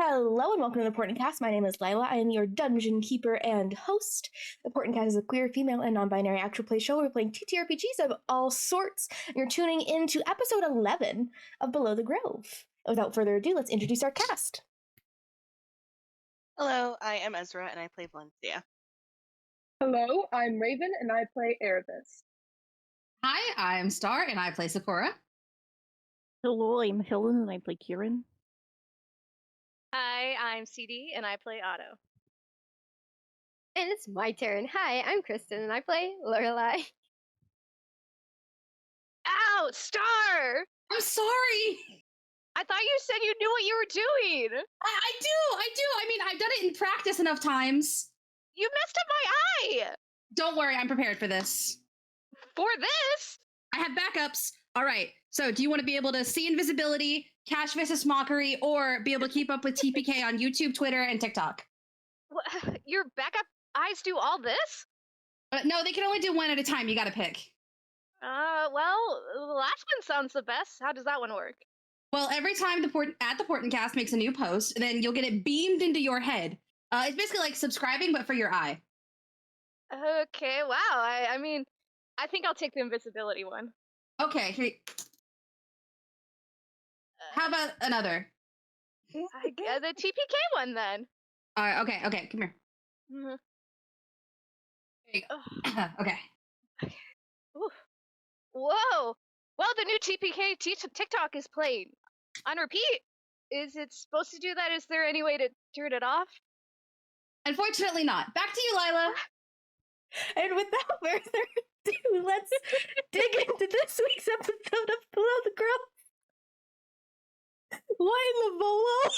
Hello and welcome to the Portent Kast. My name is Lila. I am your dungeon keeper and host. The Portent Kast is a queer, female, and non-binary actual play show where we're playing TTRPGs of all sorts. And you're tuning into episode 11 of Below the Grove. Without further ado, let's introduce our cast. Hello, I am Ezra and I play Valencia. Hello, I'm Raven and I play Erebus. Hi, I'm Star and I play Sakura. Hello, I'm Helen and I play Kieran. Hi, I'm CD and I play Otto. And it's my turn. Hi, I'm Kristen and I play Lorelai. Ow, Star! I'm sorry. I thought you said you knew what you were doing. I do. I mean, I've done it in practice enough times. You messed up my eye. Don't worry, I'm prepared for this. For this? I have backups. All right. So, do you want to be able to see invisibility, cash vicious mockery, or be able to keep up with TPK on YouTube, Twitter, and TikTok? Your backup eyes do all this? No, they can only do one at a time. You got to pick. Well, the last one sounds the best. How does that one work? Well, every time the Portent Kast makes a new post, then you'll get it beamed into your head. It's basically like subscribing, but for your eye. Okay, wow. I mean, I think I'll take the invisibility one. Okay. Here. How about another? The TPK one then. Okay. Come here. Mm-hmm. There you go. Okay. Oof. Whoa! Well, the new TPK TikTok is playing on repeat. Is it supposed to do that? Is there any way to turn it off? Unfortunately not. Back to you, Lila. And without further ado, let's dig into this week's episode of Below the Grove. Why in the bolo?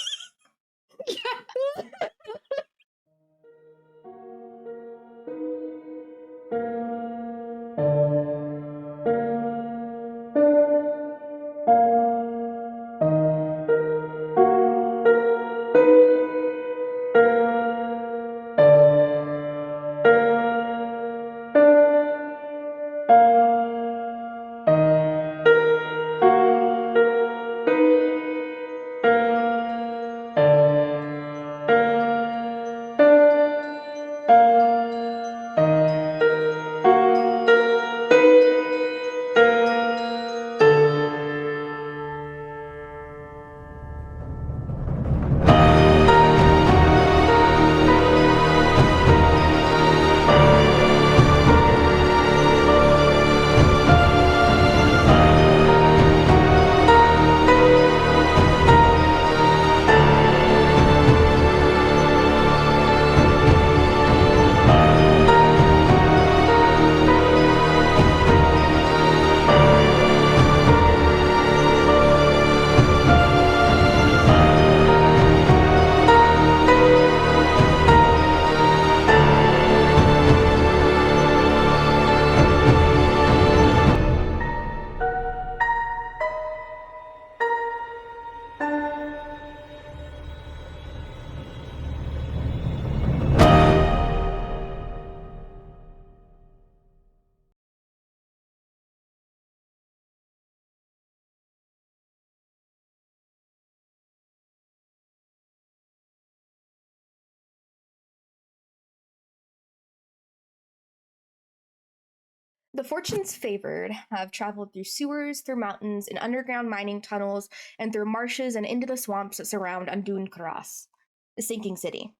The fortunes favored have traveled through sewers, through mountains, in underground mining tunnels, and through marshes and into the swamps that surround Undun Karas, the sinking city.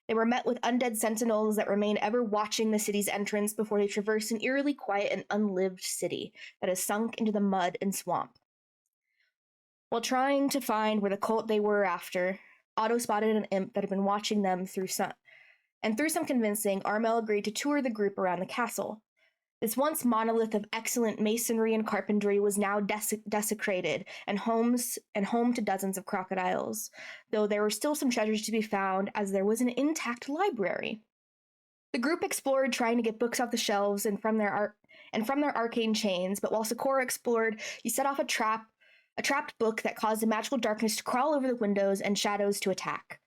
They were met with undead sentinels that remain ever watching the city's entrance before they traverse an eerily quiet and unlived city that has sunk into the mud and swamp. While trying to find where the cult they were after, Otto spotted an imp that had been watching them through some convincing, Armel agreed to tour the group around the castle. This once monolith of excellent masonry and carpentry was now desecrated and home to dozens of crocodiles, though there were still some treasures to be found, as there was an intact library. The group explored, trying to get books off the shelves and from their arcane chains, but while Sakura explored, he set off a trapped book that caused the magical darkness to crawl over the windows and shadows to attack.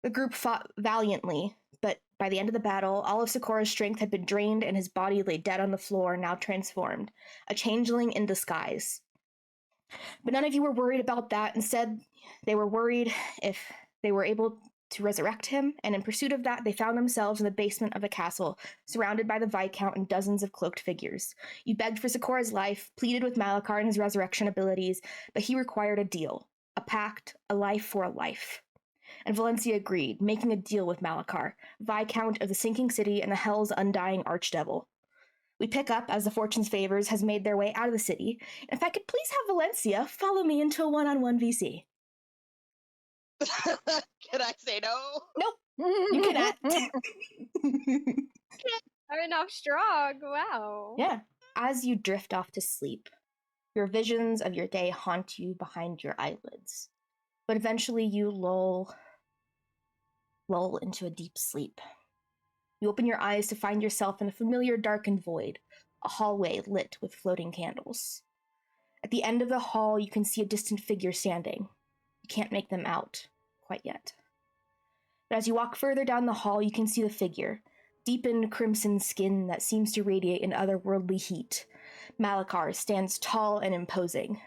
The group fought valiantly, but by the end of the battle, all of Sakura's strength had been drained and his body lay dead on the floor, now transformed, a changeling in disguise. But none of you were worried about that. Instead, they were worried if They were able to resurrect him, and in pursuit of that, they found themselves in the basement of the castle, surrounded by the Viscount and dozens of cloaked figures. You begged for Sikora's life, pleaded with Malachar and his resurrection abilities, but he required a deal, a pact, a life for a life. And Valencia agreed, making a deal with Malachar, Viscount of the Sinking City and the Hell's undying archdevil. We pick up as the Fortune's Favors has made their way out of the city, and if I could please have Valencia follow me into a one-on-one VC. Can I say no? Nope, you cannot. Starting off strong. Wow. Yeah. As you drift off to sleep, your visions of your day haunt you behind your eyelids. But eventually you lull into a deep sleep. You open your eyes to find yourself in a familiar darkened void, a hallway lit with floating candles. At the end of the hall, you can see a distant figure standing. You can't make them out quite yet. But as you walk further down the hall, you can see the figure, deepened crimson skin that seems to radiate an otherworldly heat. Malachar stands tall and imposing,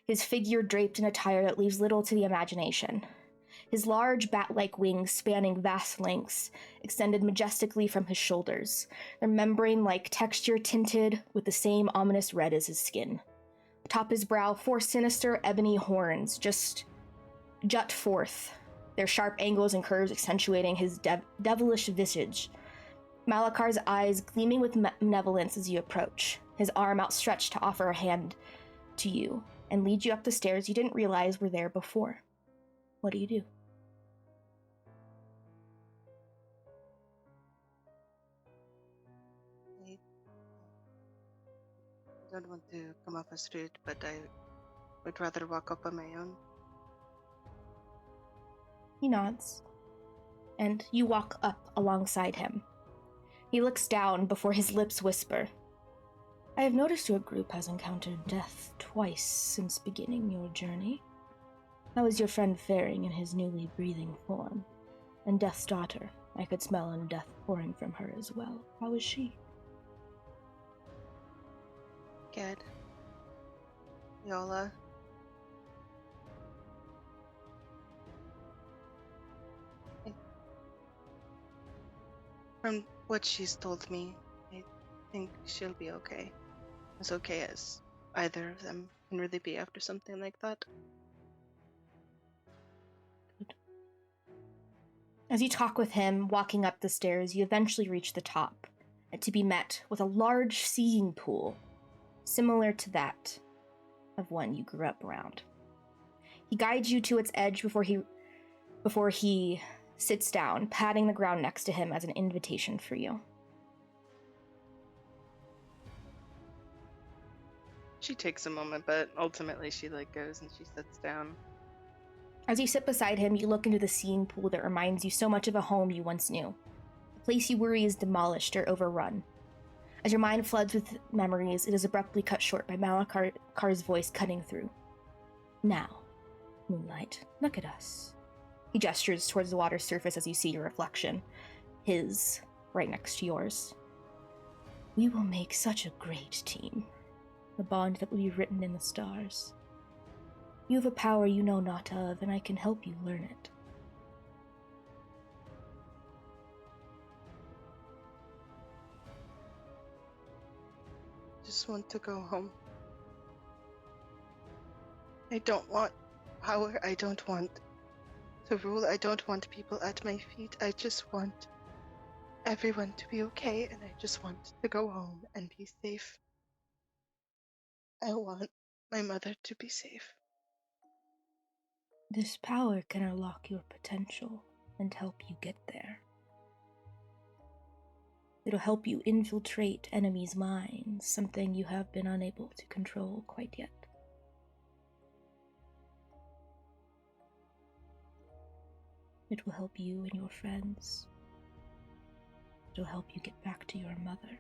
his figure draped in attire that leaves little to the imagination. His large bat-like wings spanning vast lengths extended majestically from his shoulders, their membrane-like texture tinted with the same ominous red as his skin. Atop his brow, 4 sinister ebony horns just jut forth, their sharp angles and curves accentuating his devilish visage. Malachar's eyes gleaming with malevolence as you approach, his arm outstretched to offer a hand to you and lead you up the stairs you didn't realize were there before. What do you do? I don't want to come off a street, but I would rather walk up on my own. He nods, and you walk up alongside him. He looks down before his lips whisper, I have noticed your group has encountered death twice since beginning your journey. How is your friend faring in his newly breathing form? And Death's daughter, I could smell death pouring from her as well. How is she? Good. Yola. From what she's told me, I think she'll be okay. As okay as either of them can really be after something like that. As you talk with him, walking up the stairs, you eventually reach the top, and to be met with a large seeing pool, similar to that of one you grew up around. He guides you to its edge before he sits down, patting the ground next to him as an invitation for you. She takes a moment, but ultimately she goes and she sits down. As you sit beside him, you look into the seeing pool that reminds you so much of a home you once knew. A place you worry is demolished or overrun. As your mind floods with memories, it is abruptly cut short by Malachar's voice cutting through. Now, Moonlight, look at us. He gestures towards the water's surface as you see your reflection, his right next to yours. We will make such a great team, a bond that will be written in the stars. You have a power you know not of, and I can help you learn it. I just want to go home. I don't want power. I don't want to rule. I don't want people at my feet. I just want everyone to be okay, and I just want to go home and be safe. I want my mother to be safe. This power can unlock your potential and help you get there. It'll help you infiltrate enemies' minds, something you have been unable to control quite yet. It will help you and your friends. It'll help you get back to your mother.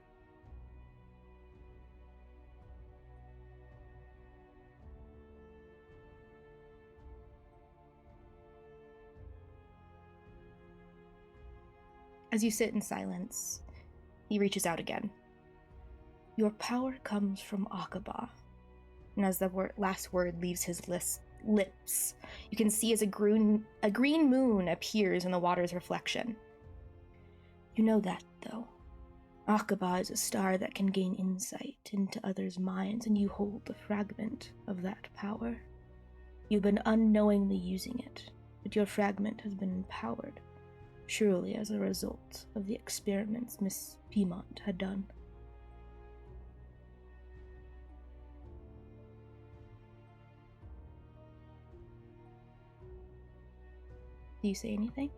As you sit in silence, he reaches out again. Your power comes from Aqaba. And as the last word leaves his lips you can see as a green moon appears in the water's reflection. You know that, though. Aqaba is a star that can gain insight into others' minds, and you hold the fragment of that power. You've been unknowingly using it, but your fragment has been empowered, surely as a result of the experiments Miss Piedmont had done. Do you say anything?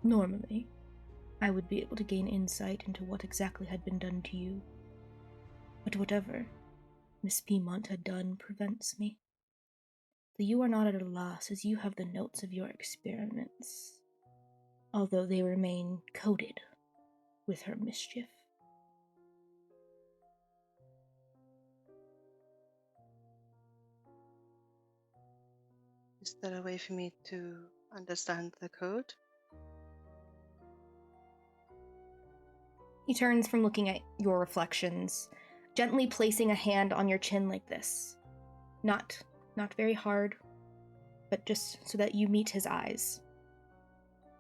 Normally, I would be able to gain insight into what exactly had been done to you. But whatever Miss Piedmont had done prevents me. Though you are not at a loss, as you have the notes of your experiments, although they remain coated with her mischief. Is there a way for me to understand the code? He turns from looking at your reflections, gently placing a hand on your chin like this. Not very hard, but just so that you meet his eyes.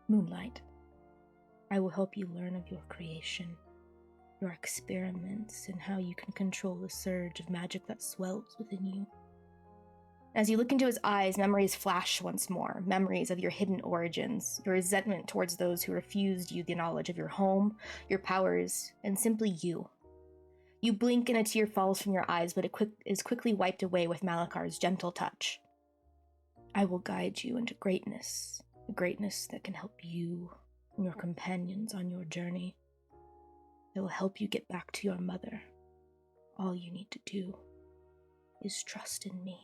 Moonlight, I will help you learn of your creation, your experiments, and how you can control the surge of magic that swells within you. As you look into his eyes, memories flash once more, memories of your hidden origins, your resentment towards those who refused you the knowledge of your home, your powers, and simply you. You blink and a tear falls from your eyes, but it is quickly wiped away with Malakar's gentle touch. I will guide you into greatness, a greatness that can help you and your companions on your journey. It will help you get back to your mother. All you need to do is trust in me.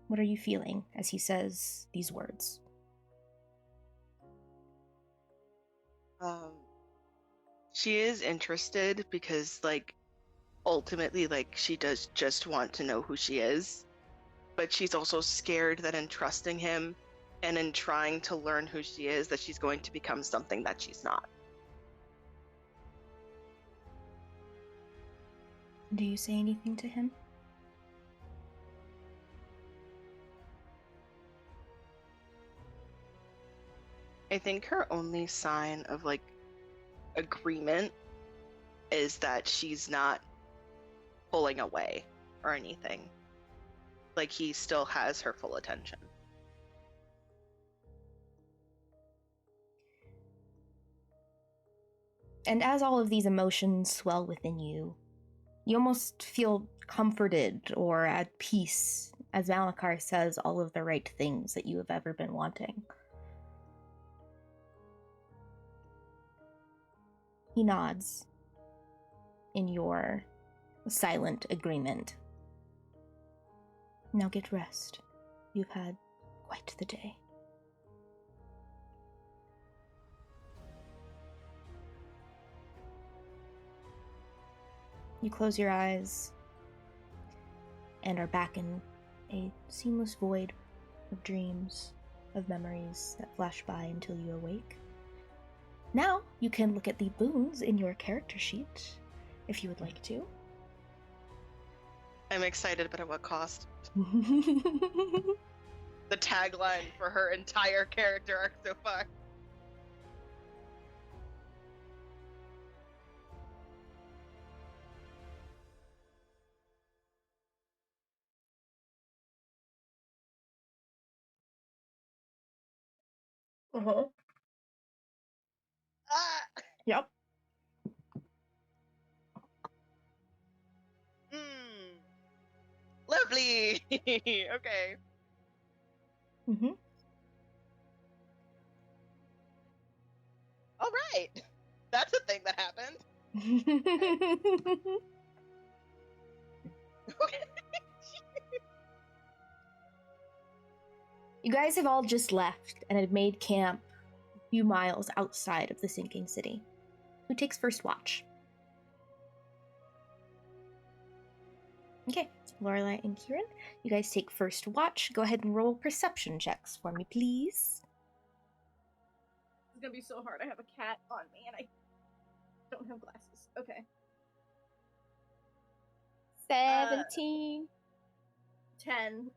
What are you feeling as he says these words? She is interested because, ultimately, she does just want to know who she is. But she's also scared that in trusting him and in trying to learn who she is, that she's going to become something that she's not. Do you say anything to him? I think her only sign of agreement is that she's not pulling away or anything. He still has her full attention. And as all of these emotions swell within you, you almost feel comforted or at peace as Malakar says all of the right things that you have ever been wanting. He nods in your silent agreement. Now get rest. You've had quite the day. You close your eyes and are back in a seamless void of dreams, of memories that flash by until you awake. Now you can look at the boons in your character sheet, if you would like to. I'm excited, but at what cost? The tagline for her entire character arc so far. Uh-huh. Ah! Yep. Lovely! Okay. Mm-hmm. All right. That's a thing that happened. Okay. You guys have all just left and have made camp a few miles outside of the sinking city. Who takes first watch? Okay, Lorelai and Kieran, you guys take first watch. Go ahead and roll perception checks for me, please. gonna be so hard. I have a cat on me and I don't have glasses. Okay. 17. 10.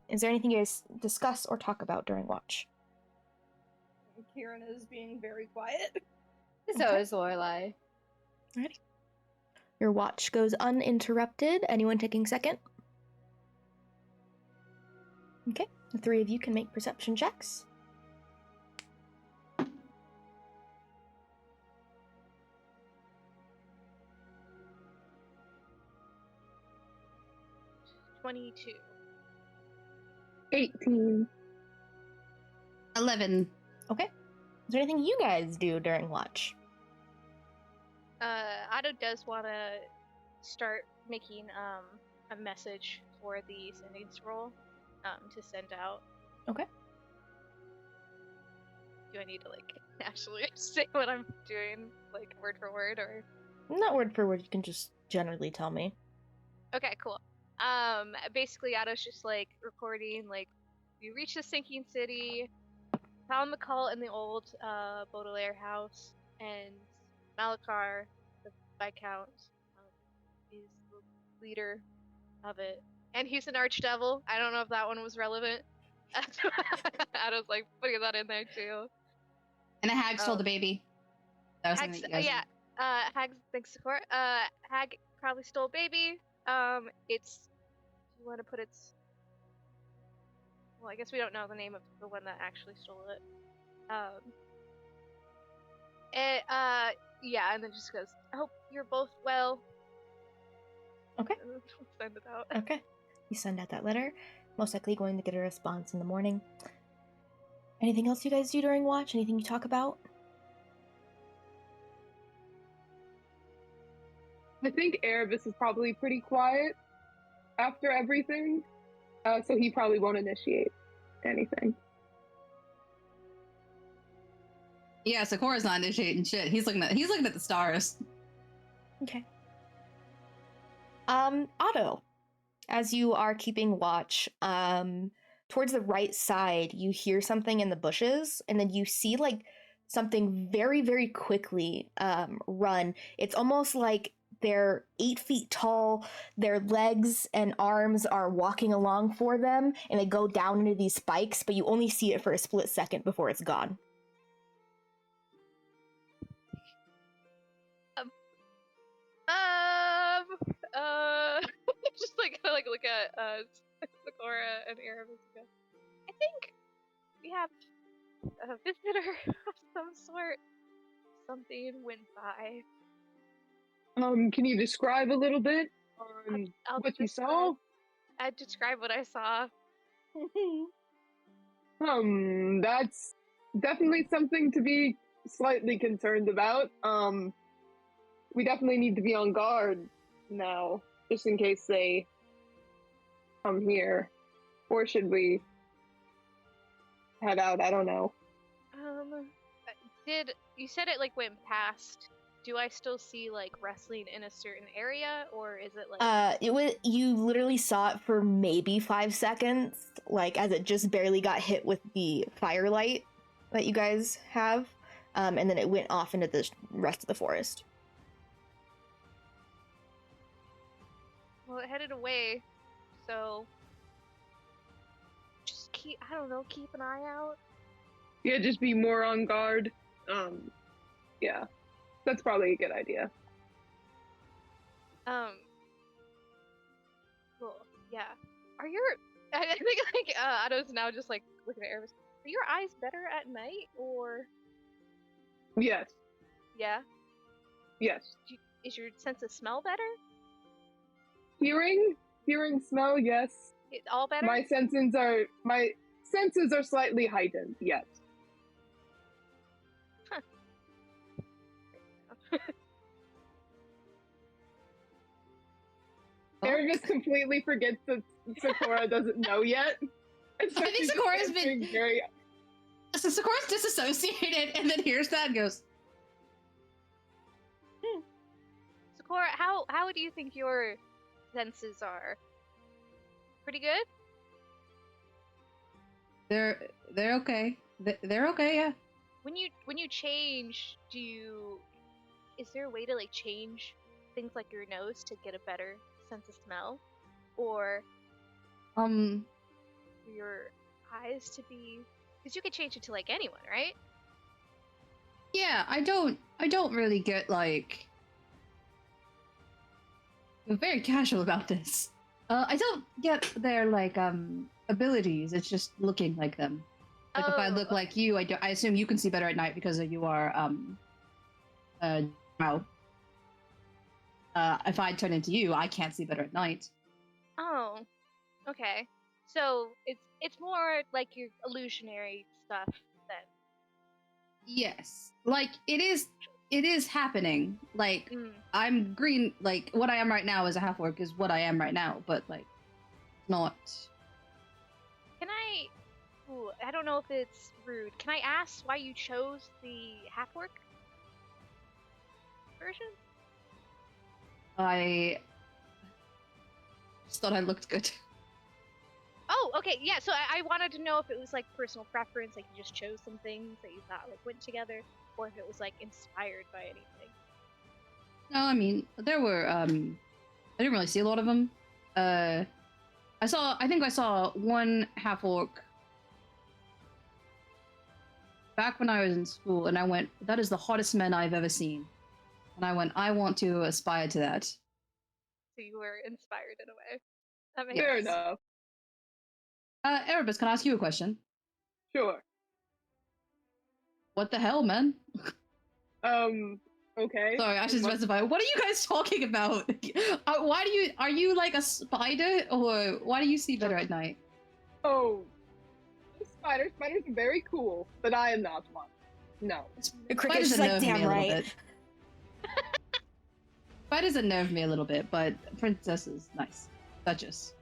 Is there anything you guys discuss or talk about during watch? Kieran is being very quiet. So Okay. is Lorelai. Alrighty. Your watch goes uninterrupted. Anyone taking second? Okay. The three of you can make perception checks. $22. 18. 11. Okay. Is there anything you guys do during watch? Otto does want to start making a message for the sending scroll to send out. Okay. Do I need to like actually say what I'm doing, like word for word, or? Not word for word, you can just generally tell me. Okay, cool. Basically, Otto's just like recording, like, you reach the sinking city, found the cult in the old Baudelaire house, and Malachar, the Viscount, is the leader of it. And he's an archdevil. I don't know if that one was relevant. Otto's like putting that in there too. And a hag stole the baby. That was something that you guys... Yeah. Hag, thanks, Sakura. Hag probably stole baby. It's. Do you want to put its? Well, I guess we don't know the name of the one that actually stole it. Yeah, and then just goes, I hope you're both well. Okay. Send it out. Okay. You send out that letter. Most likely going to get a response in the morning. Anything else you guys do during watch? Anything you talk about? I think Erebus is probably pretty quiet after everything, so he probably won't initiate anything. Yeah, Sakura's not initiating shit. He's looking at the stars. Okay. Otto, as you are keeping watch, towards the right side, you hear something in the bushes, and then you see like something very, very quickly run. It's almost like they're 8 feet tall, their legs and arms are walking along for them, and they go down into these spikes, but you only see it for a split second before it's gone. Just like look at Sakura and Erebus again. I think we have a visitor of some sort. Something went by. Can you describe a little bit on I'll what you saw? I'd describe what I saw. That's definitely something to be slightly concerned about. We definitely need to be on guard now, just in case they come here. Or should we head out? I don't know. Did you said it like went past? Do I still see like wrestling in a certain area, or is it like? You literally saw it for maybe 5 seconds, like as it just barely got hit with the firelight that you guys have, and then it went off into the rest of the forest. Well, it headed away, so just keep an eye out. Yeah, just be more on guard. Yeah, that's probably a good idea. Cool. Yeah. Are your? I think like Otto's now just like looking at Erebus. Are your eyes better at night, or? Yes. Yeah. Yes. Is your sense of smell better? Hearing, smell, yes. All better. My senses are slightly heightened. Yes. Erebus completely forgets that Sakura doesn't know yet. So I think Sakura's been very. So Sakura's disassociated, and then hears that and goes, Sakura, how do you think your senses are? pretty good? They're okay. They're okay, yeah. When you change, is there a way to like change things like your nose to get a better sense of smell, or your eyes to be? Because you could change it to like anyone, right? Yeah, I don't really get like. I'm very casual about this. I don't get their like abilities. It's just looking like them. Like if I look okay. like you, I assume you can see better at night because you are wow. If I turn into you, I can't see better at night. Oh, okay. So it's more like your illusionary stuff then. Yes, like it is happening. Like Mm. I'm green. Like what I am right now as a half orc is what I am right now, but like not. Can I? Ooh, I don't know if it's rude. Can I ask why you chose the half orc version? I just thought I looked good. Oh, okay, yeah. So I wanted to know if it was like personal preference, like you just chose some things that you thought like went together, or if it was like inspired by anything. No, I mean there were. I didn't really see a lot of them. I think I saw one half orc back when I was in school, and I went, "That is the hottest man I've ever seen." And I went, "I want to aspire to that." So you were inspired in a way. That makes Fair sense. enough. Erebus, can I ask you a question? Sure. What the hell, man? Okay. Sorry, I should What- specify. What are you guys talking about? Are you like a spider, or why do you see better at night? Oh, spiders. Spiders are very cool, but I am not one. No. The cricket's just like, damn right. Spiders unnerve me a little bit, but Princess is nice. Duchess.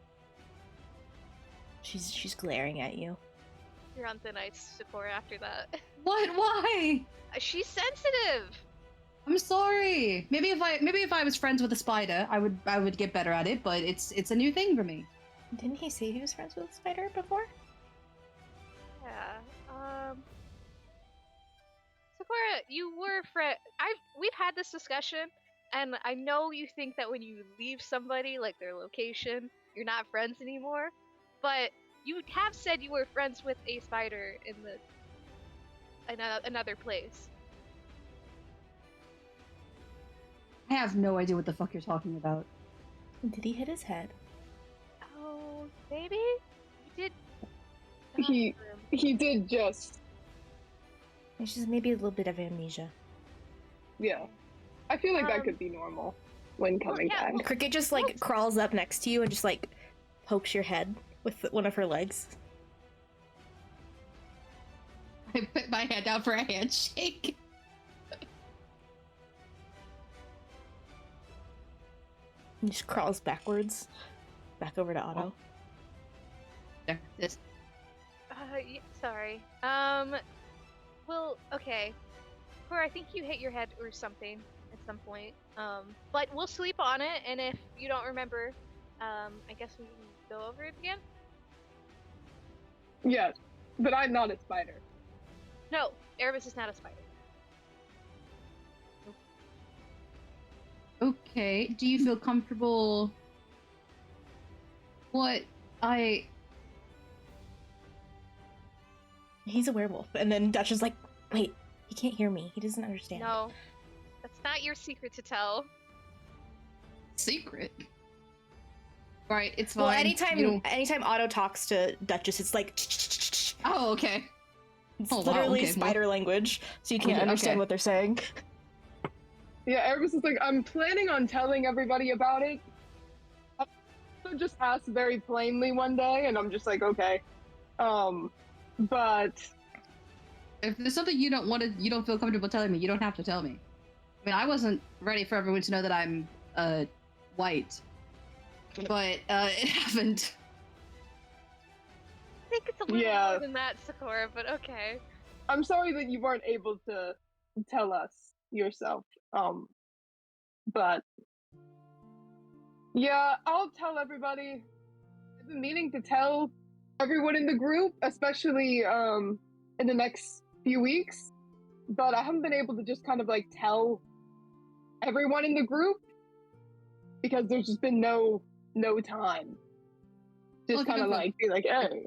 She's glaring at you. You're on thin ice, Sakura, after that. What? Why? She's sensitive. I'm sorry. Maybe if I was friends with a spider, I would get better at it. But it's a new thing for me. Didn't he say he was friends with a spider before? Yeah. Sakura, you were we've had this discussion, and I know you think that when you leave somebody, like their location, you're not friends anymore. But you have said you were friends with a spider in another place. I have no idea what the fuck you're talking about. Did he hit his head? Oh, maybe you did. He did just. It's just maybe a little bit of amnesia. Yeah. I feel like that could be normal when coming back. Cricket just like crawls up next to you and just like pokes your head with one of her legs. I put my hand out for a handshake. He just crawls backwards, back over to Otto. This. Yeah, sorry. Well, okay. Cora, I think you hit your head or something at some point. But we'll sleep on it, and if you don't remember, I guess we can go over it again? Yes, but I'm not a spider. No, Erebus is not a spider. Okay. Do you feel comfortable? He's a werewolf. And then Dutch is like, wait, he can't hear me. He doesn't understand. No, that's not your secret to tell. Secret. Right, it's fine. Well, anytime Otto talks to Duchess, it's like. Oh, okay. It's literally spider language, so you can't understand what they're saying. Yeah, Erebus is like, I'm planning on telling everybody about it. I just asked very plainly one day, and I'm just like, okay. But if there's something you don't feel comfortable telling me, you don't have to tell me. I mean, I wasn't ready for everyone to know that I'm white, but it happened. I think it's a little more than that, Sakura, but okay. I'm sorry that you weren't able to tell us yourself. But yeah, I'll tell everybody. been meaning to tell everyone in the group, especially in the next few weeks, but I haven't been able to just kind of like tell everyone in the group because there's just been no time. Just kind of like be like, hey.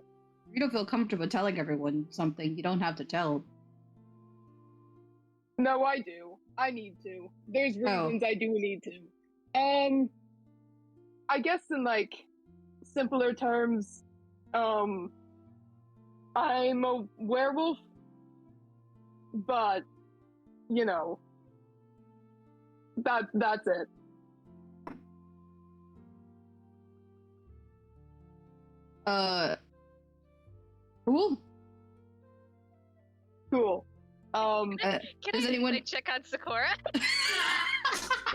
You don't feel comfortable telling everyone something, you don't have to tell. No, I do. I need to. There's reasons I do need to. I guess in like simpler terms, I'm a werewolf, but you know, that's it. Cool. Cool. Can does I anyone check on Sakura?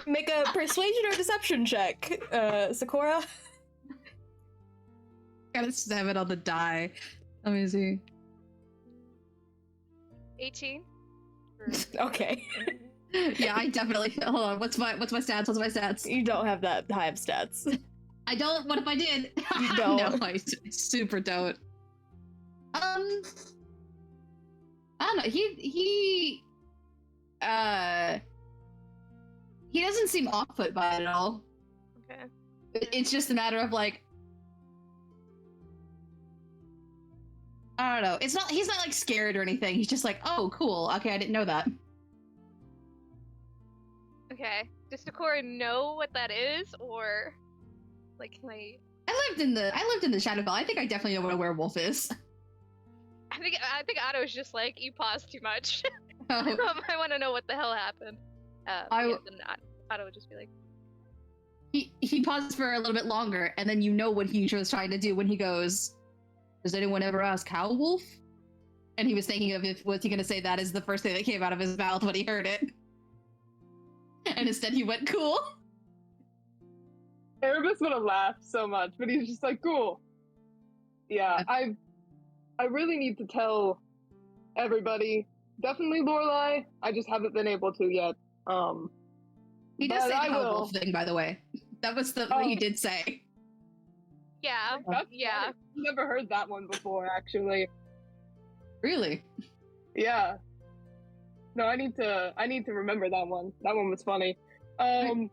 Make a persuasion or deception check, Sakura. gotta stab it on the die. Let me see. 18. Okay. Yeah, I definitely. Hold on. What's my stats? What's my stats? You don't have that high of stats. I don't. What if I did? You don't. No, I super don't. I don't know. He doesn't seem off put by it at all. Okay. It's just a matter of like, I don't know. He's not like scared or anything. He's just like, oh, cool. Okay, I didn't know that. Okay. Does Sakura know what that is, or like can I? I lived in the Shadowfell. I think I definitely know what a werewolf is. I think Otto's just like, you paused too much. Oh. I want to know what the hell happened. Then Otto would just be like, he paused for a little bit longer, and then you know what he was trying to do when he goes, does anyone ever ask how wolf? And he was thinking of was he going to say that is the first thing that came out of his mouth when he heard it. And instead he went, cool. Erebus would have laughed so much, but he's just like, cool. Yeah, I really need to tell everybody. Definitely Lorelai. I just haven't been able to yet. He does say the I how will. wolf thing, by the way. That was what he did say. yeah, That's yeah. funny. I've never heard that one before, actually. Really? Yeah. No, I need to remember that one. That one was funny. What?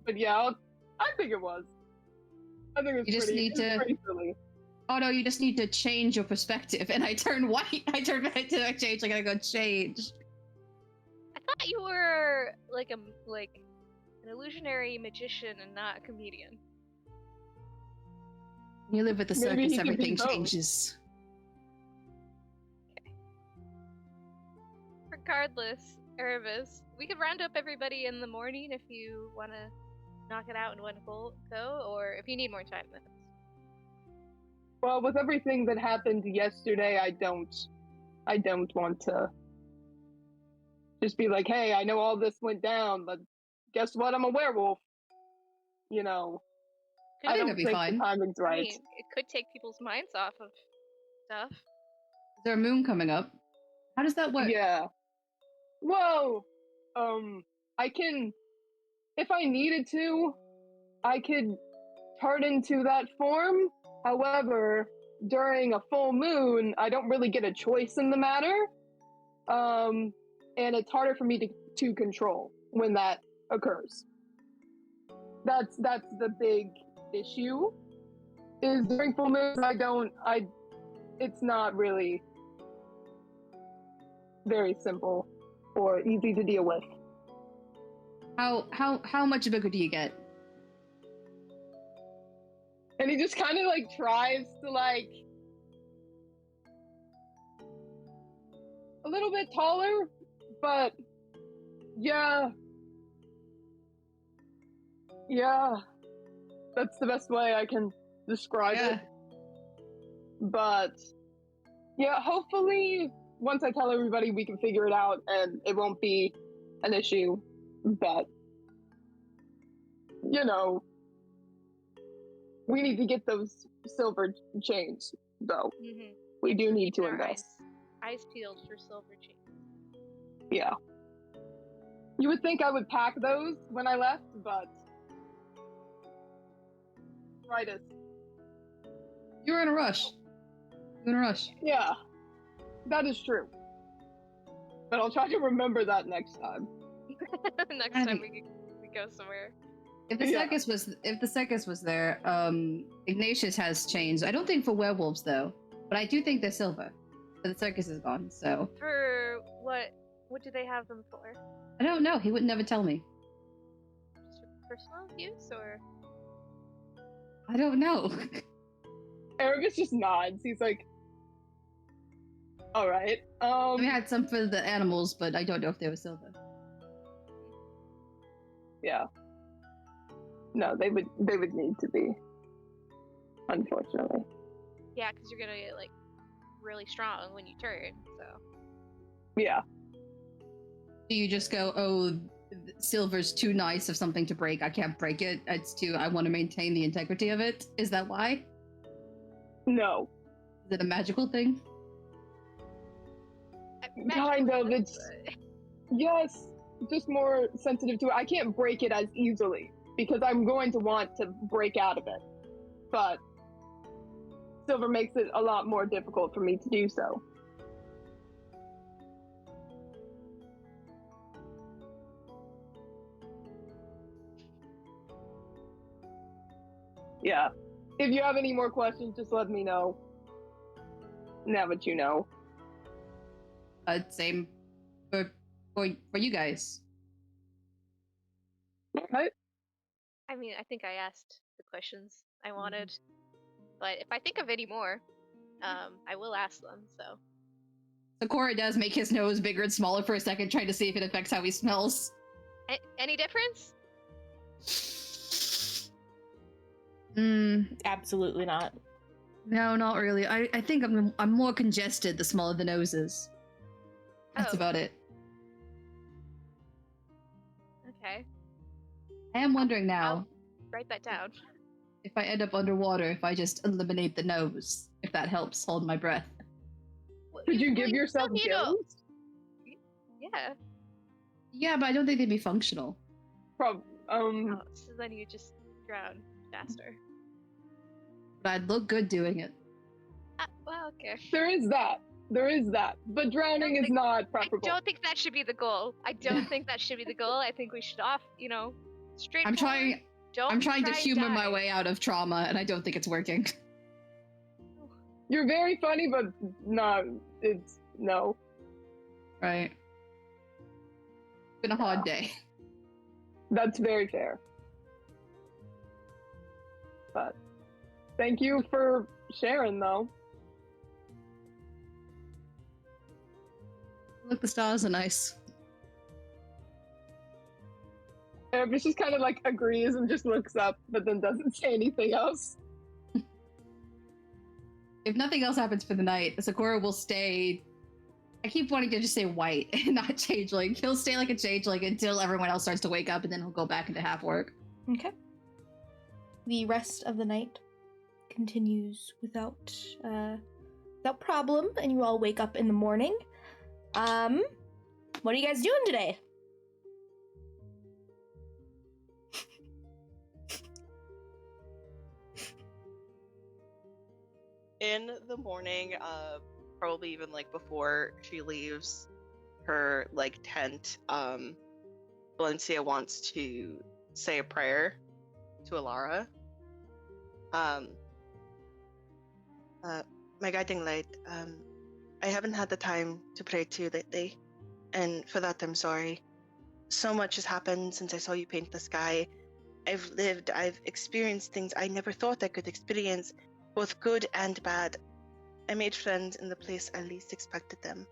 But yeah, I think it was. I think it was pretty silly. Oh no, you just need to change your perspective. And I turn white. I turn back to change. Like I go change. I thought you were like an illusionary magician and not a comedian. When you live at the Maybe circus, he could be everything both. changes. Regardless, Erebus, we could round up everybody in the morning if you want to knock it out in one go, or if you need more time. Then. Well, with everything that happened yesterday, I don't want to just be like, hey, I know all this went down, but guess what? I'm a werewolf. You know, I don't think the timing's right. I mean, it could take people's minds off of stuff. Is there a moon coming up? How does that work? Yeah. Whoa. I can, if I needed to, I could turn into that form. However, during a full moon, I don't really get a choice in the matter. And it's harder for me to control when that occurs. That's the big issue. Is during full moons, it's not really very simple or easy to deal with. How much bigger do you get? And he just kind of like tries to like a little bit taller, but yeah, that's the best way I can describe it. But yeah, hopefully once I tell everybody, we can figure it out and it won't be an issue. But you know, we need to get those silver chains, though. Mm-hmm. We do need to invest. Eyes peeled for silver chains. Yeah. You would think I would pack those when I left, but arthritis You were in a rush. Yeah, that is true. But I'll try to remember that next time. Next time we go somewhere. If the circus was there, Ignatius has chains. I don't think for werewolves though, but I do think they're silver. But the circus is gone, so. For what? What do they have them for? I don't know. He would never tell me. Just for personal use, or? I don't know. Erebus just nods. He's like, "All right." We had some for the animals, but I don't know if they were silver. Yeah. No, they would need to be. Unfortunately. Yeah, because you're gonna get like really strong when you turn. So. Yeah. Do you just go, oh, silver's too nice of something to break? I can't break it. I want to maintain the integrity of it. Is that why? No. Is it a magical thing? Kind of. It's yes, just more sensitive to it. I can't break it as easily because I'm going to want to break out of it. But silver makes it a lot more difficult for me to do so. Yeah. If you have any more questions, just let me know. Now that you know. Same for you guys. Right? I mean, I think I asked the questions I wanted, but if I think of any more, I will ask them. So. Sakura does make his nose bigger and smaller for a second, trying to see if it affects how he smells. Any difference? Absolutely not. No, not really. I think I'm more congested the smaller the nose is. That's about it. Okay. I am wondering now. I'll write that down. If I end up underwater, if I just eliminate the nose, if that helps hold my breath. Could you give yourself gills? Yeah. Yeah, but I don't think they'd be functional. So then you just drown faster. But I'd look good doing it. Well, okay. There is that. But drowning is not preferable. I don't think that should be the goal. I think we should straight. I'm trying to humor my way out of trauma, and I don't think it's working. You're very funny, but no. Right. It's been a hard day. That's very fair. But thank you for sharing, though. Look, the stars are nice. Erebus just kind of like agrees and just looks up, but then doesn't say anything else. If nothing else happens for the night, Sakura will stay. I keep wanting to just say white and not changeling. He'll stay like a changeling until everyone else starts to wake up, and then he'll go back into half work. Okay. The rest of the night continues without problem, and you all wake up in the morning. What are you guys doing today? In the morning, probably even like before she leaves her like tent, Valencia wants to say a prayer to Alara. My guiding light, I haven't had the time to pray to you lately, and for that I'm sorry. So much has happened since I saw you paint the sky. I've experienced things I never thought I could experience, both good and bad. I made friends in the place I least expected them,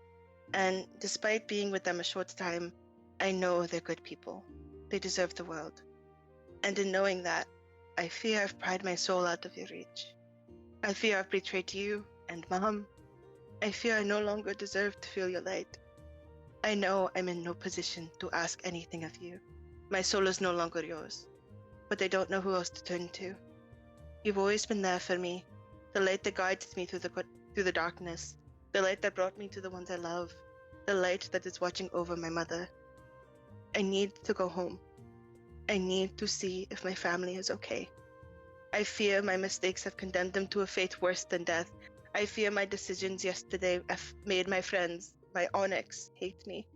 and despite being with them a short time, I know they're good people. They deserve the world. And in knowing that, I fear I've pried my soul out of your reach. I fear I've betrayed you and Mom. I fear I no longer deserve to feel your light. I know I'm in no position to ask anything of you. My soul is no longer yours, but I don't know who else to turn to. You've always been there for me, the light that guides me through the darkness, the light that brought me to the ones I love, the light that is watching over my mother. I need to go home. I need to see if my family is okay. I fear my mistakes have condemned them to a fate worse than death. I fear my decisions yesterday have made my friends, my Onyx, hate me.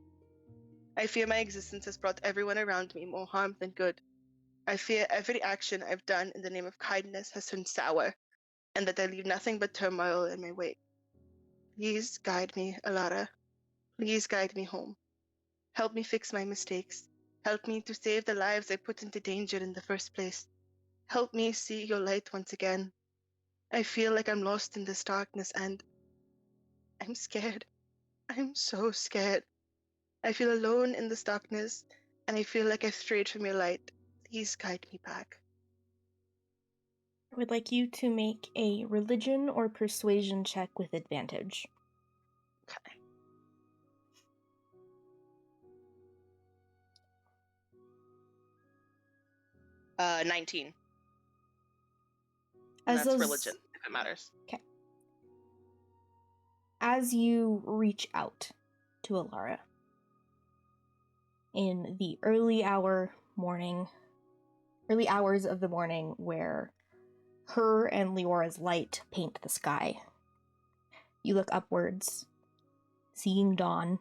I fear my existence has brought everyone around me more harm than good. I fear every action I've done in the name of kindness has turned sour, and that I leave nothing but turmoil in my wake. Please guide me, Alara. Please guide me home. Help me fix my mistakes. Help me to save the lives I put into danger in the first place. Help me see your light once again. I feel like I'm lost in this darkness and I'm scared. I'm so scared. I feel alone in this darkness and I feel like I've strayed from your light. Please guide me back. I would like you to make a religion or persuasion check with advantage. Okay. 19. And that's religion, if it matters. Okay. As you reach out to Alara in the early hours of the morning where her and Leora's light paint the sky, you look upwards, seeing dawn,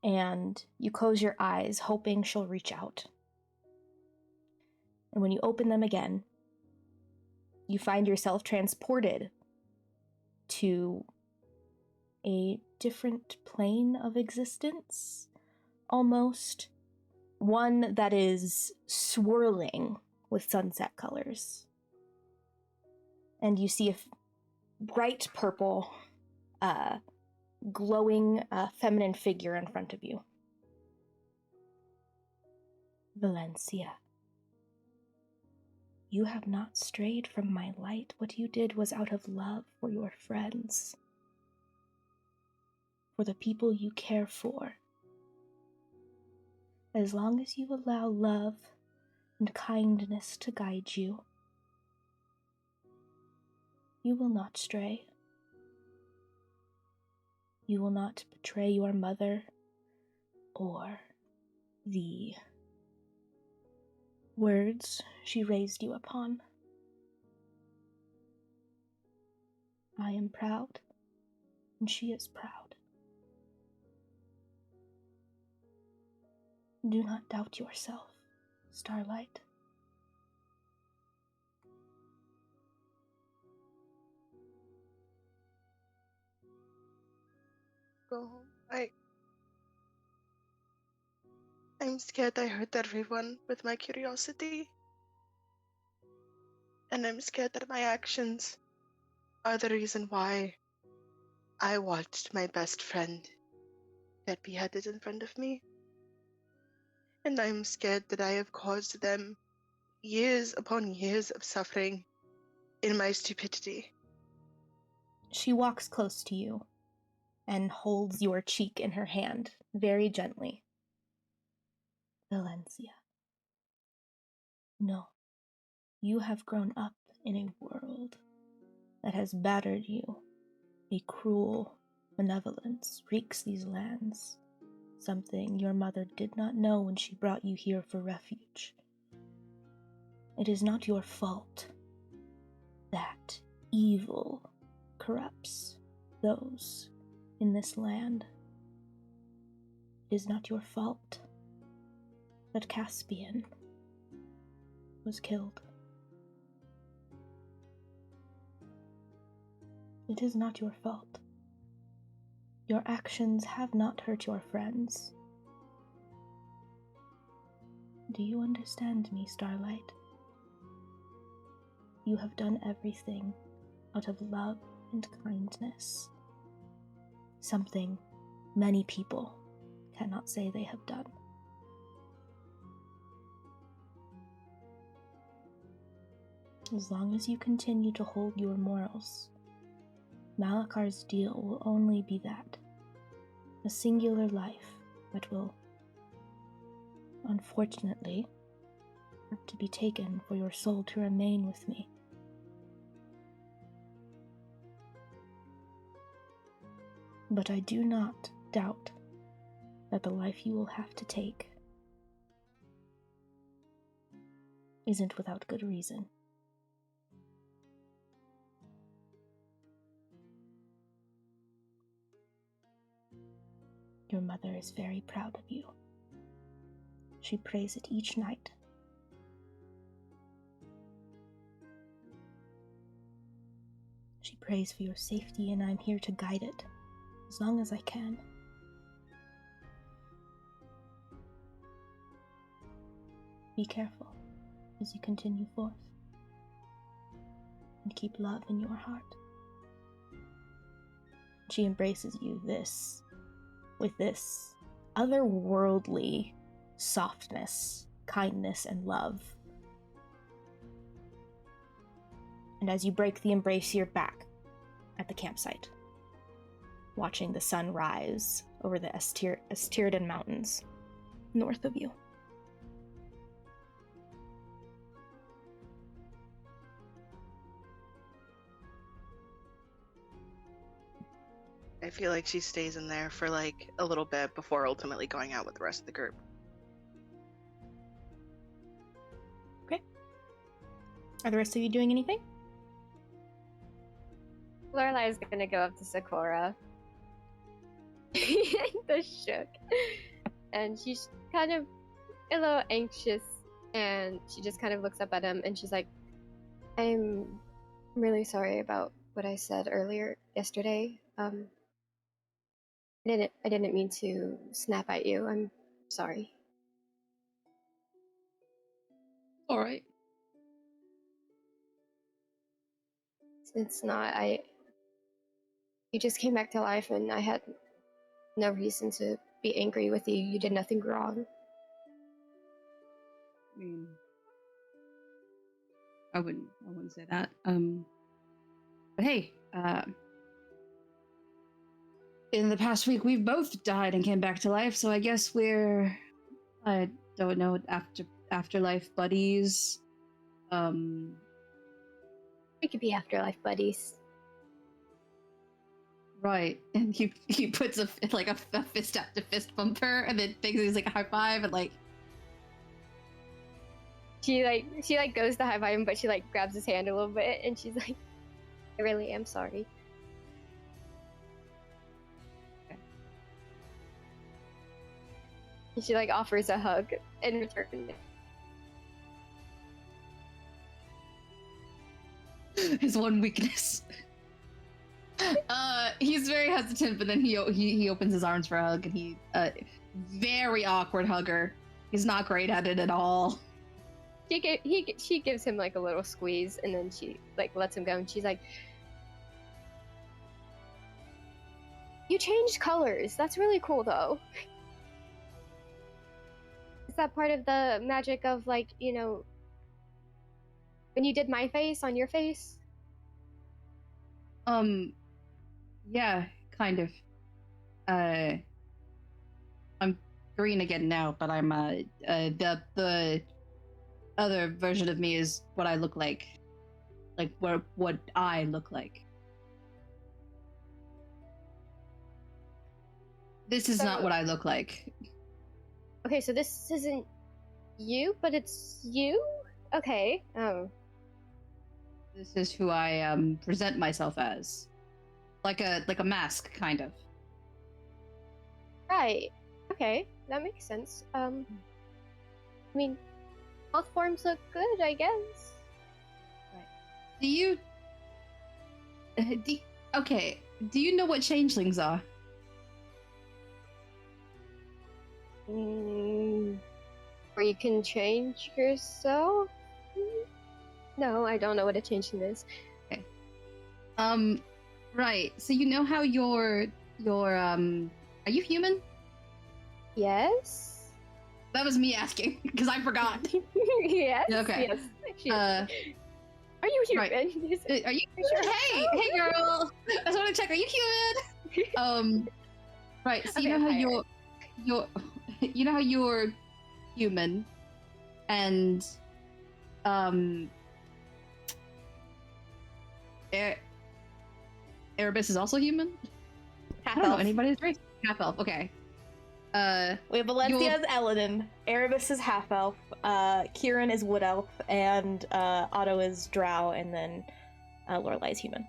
and you close your eyes, hoping she'll reach out. And when you open them again, you find yourself transported to a different plane of existence, almost. One that is swirling with sunset colors. And you see a bright purple, glowing feminine figure in front of you. Valencia. You have not strayed from my light. What you did was out of love for your friends, for the people you care for. As long as you allow love and kindness to guide you, you will not stray. You will not betray your mother or the words she raised you upon. I am proud, and she is proud. Do not doubt yourself, Starlight. Go home. I'm scared I hurt everyone with my curiosity. And I'm scared that my actions are the reason why I watched my best friend get beheaded in front of me. And I'm scared that I have caused them years upon years of suffering in my stupidity. She walks close to you and holds your cheek in her hand very gently. Valencia. No, you have grown up in a world that has battered you. A cruel malevolence reeks these lands, something your mother did not know when she brought you here for refuge. It is not your fault that evil corrupts those in this land. It is not your fault that Caspian was killed. It is not your fault. Your actions have not hurt your friends. Do you understand me, Starlight? You have done everything out of love and kindness. Something many people cannot say they have done. As long as you continue to hold your morals, Malakar's deal will only be that. A singular life that will, unfortunately, have to be taken for your soul to remain with me. But I do not doubt that the life you will have to take isn't without good reason. Your mother is very proud of you. She prays it each night. She prays for your safety, and I'm here to guide it as long as I can. Be careful as you continue forth, and keep love in your heart. She embraces you with this otherworldly softness, kindness, and love. And as you break the embrace, you're back at the campsite, watching the sun rise over the Astiridan Mountains north of you. I feel like she stays in there for like a little bit before ultimately going out with the rest of the group. Okay. Are the rest of you doing anything? Lorelai's gonna go up to Sakura. The shook. And she's kind of a little anxious, and she just kind of looks up at him and she's like, I'm really sorry about what I said earlier yesterday. I didn't mean to snap at you. I'm sorry. All right. It's not. You just came back to life, and I had no reason to be angry with you. You did nothing wrong. I mean, I wouldn't say that. But hey, in the past week, we've both died and came back to life, so I guess we're, I don't know, afterlife buddies. We could be afterlife buddies. Right. And he puts a fist up to fist bump her, and then thinks he's like a high five, and like She goes to high five him, but she like grabs his hand a little bit, and she's like, I really am sorry. And she like offers a hug in return. his one weakness. He's very hesitant, but then he opens his arms for a hug, and he very awkward hugger. He's not great at it at all. She gives him like a little squeeze, and then she like lets him go, and she's like, "You changed colors. That's really cool, though." Is that part of the magic of, like, you know, when you did my face on your face? Yeah, kind of. I'm green again now, but I'm the other version of me is what I look like what I look like. This is not what I look like. Okay, so this isn't you, but it's you? Okay. Oh. This is who I present myself as. Like a mask, kind of. Right. Okay, that makes sense. I mean, both forms look good, I guess. Right. Okay, do you know what changelings are? Where you can change yourself? No, I don't know what a changeling is. Okay. Right. So you know how are you human? Yes. That was me asking, because I forgot. Yes. Okay. Yes. Are you human? Right. Are you sure? Hey, girl. I just want to check. Are you human? Right. So you know how you know how you're human, and Erebus is also human. Half I don't know elf. anybody's race. Half elf. Okay. We have Valencia as Eladin, Erebus is half elf, Kieran is wood elf, and Otto is drow, and then Lorelai is human.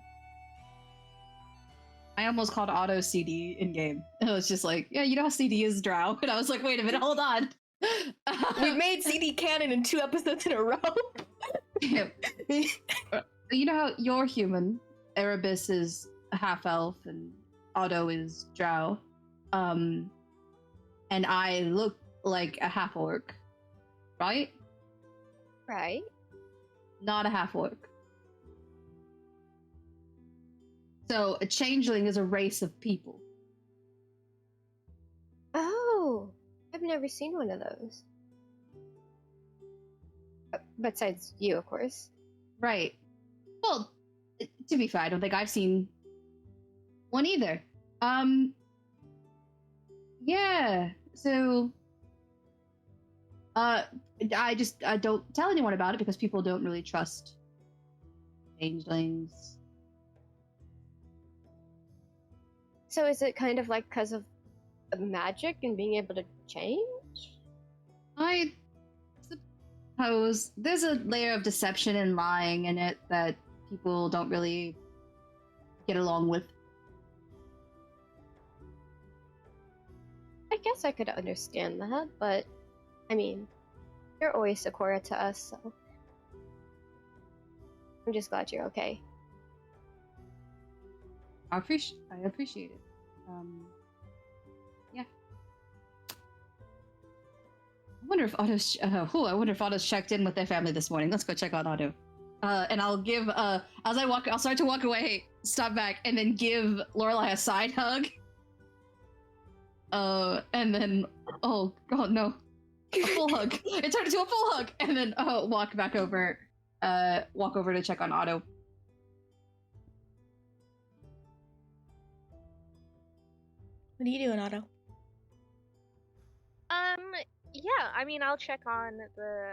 I almost called Otto CD in game. It was just like, yeah, you know how CD is drow, and I was like, wait a minute, hold on. We've made CD canon in 2 episodes in a row. You know how you're human, Erebus is a half elf, and Otto is drow. And I look like a half orc, right? Right. Not a half orc. So a changeling is a race of people. Oh, I've never seen one of those. Besides you, of course. Right. Well, to be fair, I don't think I've seen one either. Yeah. So, I don't tell anyone about it because people don't really trust changelings. So is it kind of like because of magic and being able to change? I suppose there's a layer of deception and lying in it that people don't really get along with. I guess I could understand that, but I mean, you're always Sakura to us, so I'm just glad you're okay. I appreciate it. Yeah. I wonder if Otto's checked in with their family this morning. Let's go check on Otto. And I'll give I'll start to walk away, stop back, and then give Lorelai a side hug. And then oh god no, a full hug. It turned into a full hug, and then walk over to check on Otto. What are you doing, Otto? Yeah, I mean, I'll check on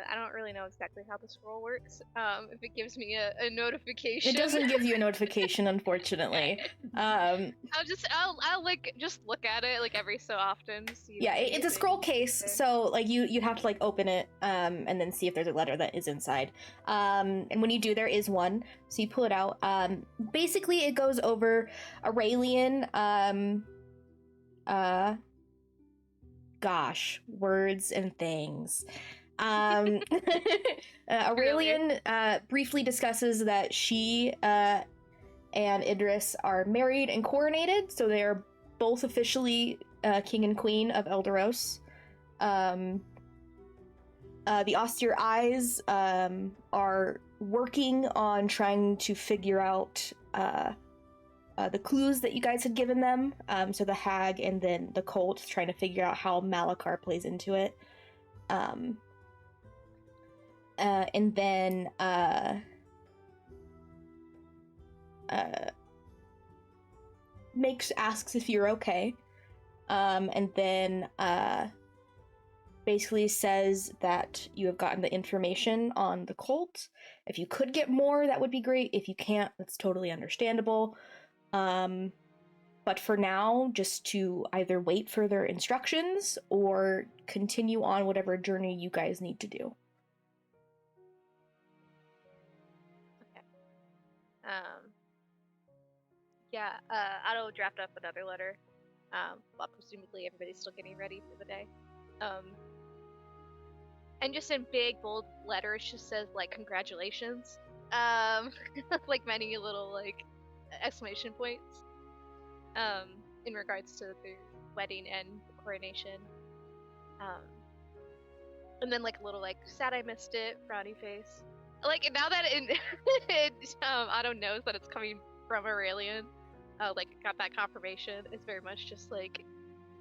I don't really know exactly how the scroll works. If it gives me a notification. It doesn't give you a notification, unfortunately. I'll like just look at it like every so often. See Yeah, it's a scroll case, there. so like you'd have to like open it, and then see if there's a letter that is inside. And when you do, there is one. So you pull it out. Basically, it goes over Aurelian. Gosh, words and things. Aurelian briefly discusses that she and Idris are married and coronated, so they are both officially king and queen of Elderos. The austere eyes are working on trying to figure out the clues that you guys had given them, so the hag and then the cult, trying to figure out how Malachar plays into it. And then asks if you're okay, and then basically says that you have gotten the information on the cult. If you could get more, that would be great. If you can't, that's totally understandable. But for now, just to either wait for their instructions or continue on whatever journey you guys need to do. Okay. Yeah, Otto will draft up another letter. While presumably everybody's still getting ready for the day. And just in big, bold letters, just says, like, congratulations. Like many little, like, exclamation points. In regards to the wedding and the coronation. And then like a little like sad I missed it, frowny face. Like now that Otto knows that it's coming from Aurelian, like got that confirmation. It's very much just like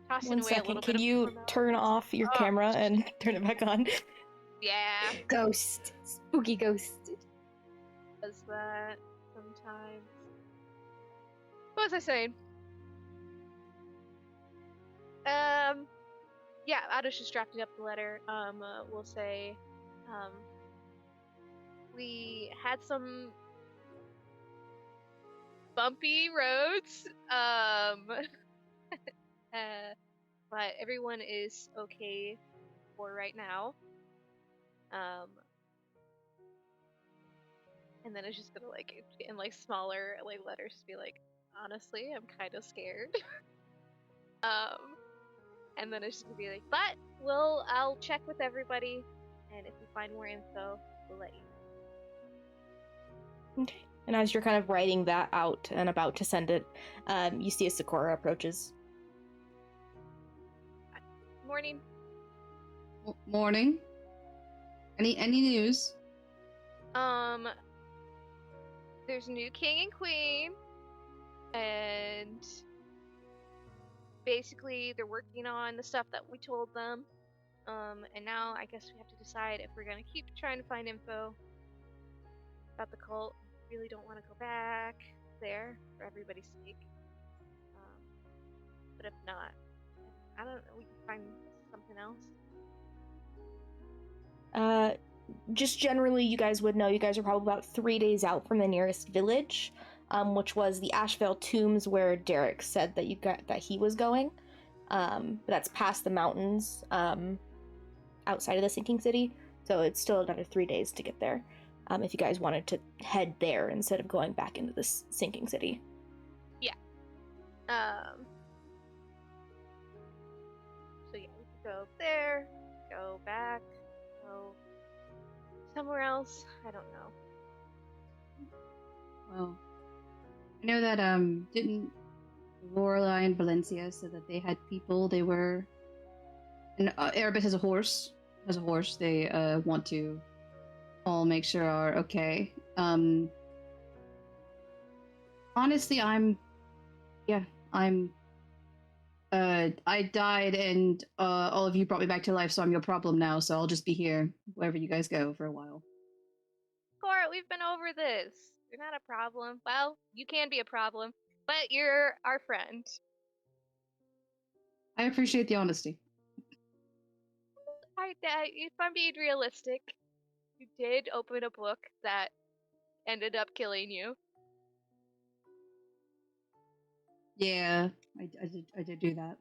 tossing One away second, a little can bit you of turn off your camera and turn it back on? Yeah. Ghost. Spooky ghost. Does that sometimes. What was I saying? Yeah, Otto's just drafting up the letter. We'll say, we had some bumpy roads, but everyone is okay for right now. And then it's just gonna like in like smaller like letters just be like, honestly, I'm kind of scared. And then it's just gonna be like, but I'll check with everybody, and if we find more info, we'll let you know. Okay. And as you're kind of writing that out and about to send it, you see a Sakura approaches. Morning. Morning. Any news? There's a new king and queen, and basically they're working on the stuff that we told them. And now I guess we have to decide if we're gonna keep trying to find info about the cult. We really don't want to go back there for everybody's sake. But if not, I don't know, we can find something else. Just generally, you guys would know you guys are probably about 3 days out from the nearest village, which was the Ashvale Tombs, where Derek said that that he was going. But that's past the mountains, outside of the sinking city, so it's still another 3 days to get there. If you guys wanted to head there instead of going back into this sinking city. Yeah. So yeah, we could go there, go back, go somewhere else. I don't know. Well, I know that didn't Lorelai and Valencia said that they had people they were, and Erebus has a horse. They want to all make sure are okay. Honestly, I died and all of you brought me back to life, so I'm your problem now, so I'll just be here wherever you guys go for a while. Cora, we've been over this. You're not a problem. Well, you can be a problem, but you're our friend. I appreciate the honesty. If I'm being realistic, you did open a book that ended up killing you. Yeah, I did do that.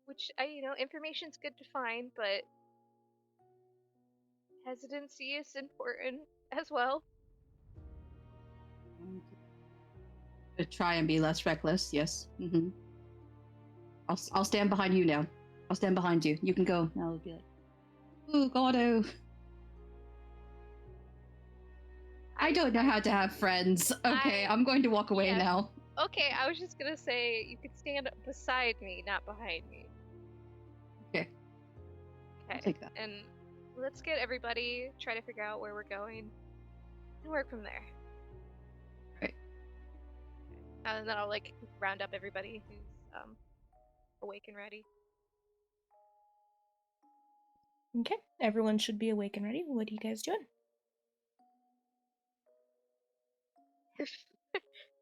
Which, information's good to find, but hesitancy is important as well. To try and be less reckless, yes. Mm-hmm. I'll stand behind you now. I'll stand behind you. You can go. Now I'll be like, ooh, Gordo. I don't know how to have friends. Okay, I'm going to walk away now. Okay, I was just gonna say you could stand beside me, not behind me. Okay. I'll take that. And let's get everybody, try to figure out where we're going, and work from there. Right. And then I'll round up everybody who's awake and ready. Okay, everyone should be awake and ready. What are you guys doing?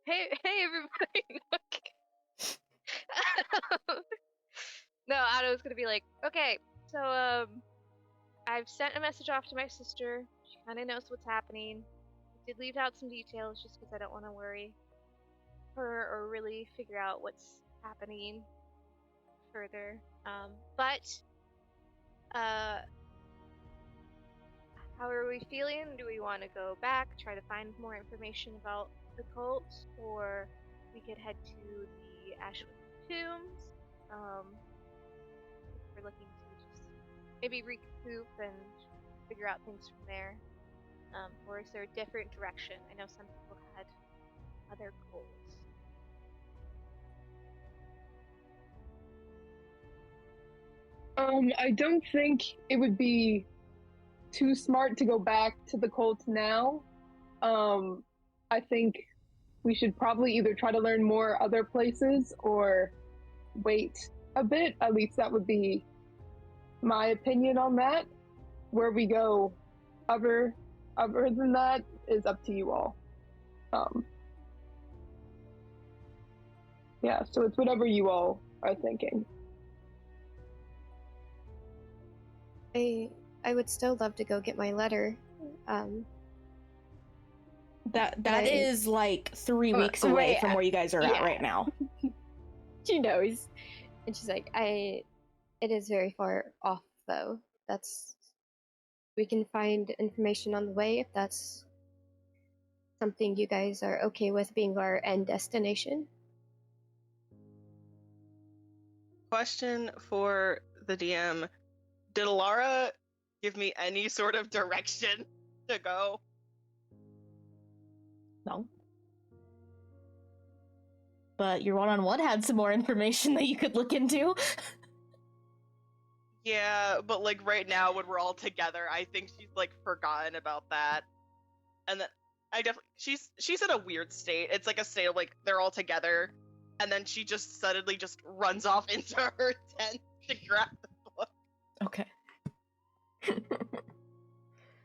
Hey, everybody! No, Otto's gonna be like, okay, so I've sent a message off to my sister. She kind of knows what's happening. I did leave out some details just because I don't want to worry her or really figure out what's happening further. But how are we feeling? Do we want to go back, try to find more information about the cult, or we could head to the Ashwood Tombs? We're looking to just maybe recoup and figure out things from there. Or is there a different direction? I know some people had other goals. I don't think it would be too smart to go back to the cult now. I think we should probably either try to learn more other places or wait a bit. At least that would be my opinion on that. Where we go other than that is up to you all. Yeah, so it's whatever you all are thinking. I would still love to go get my letter. That is like 3 weeks away from where you guys are at right now. She knows. And she's like, it is very far off though. We can find information on the way if that's something you guys are okay with being our end destination. Question for the DM. Did Alara give me any sort of direction to go? No. But your one-on-one had some more information that you could look into. Yeah, but like right now when we're all together, I think she's like forgotten about that. And then I definitely she's in a weird state. It's like a state of like they're all together, and then she just suddenly just runs off into her tent to grab the book. Okay.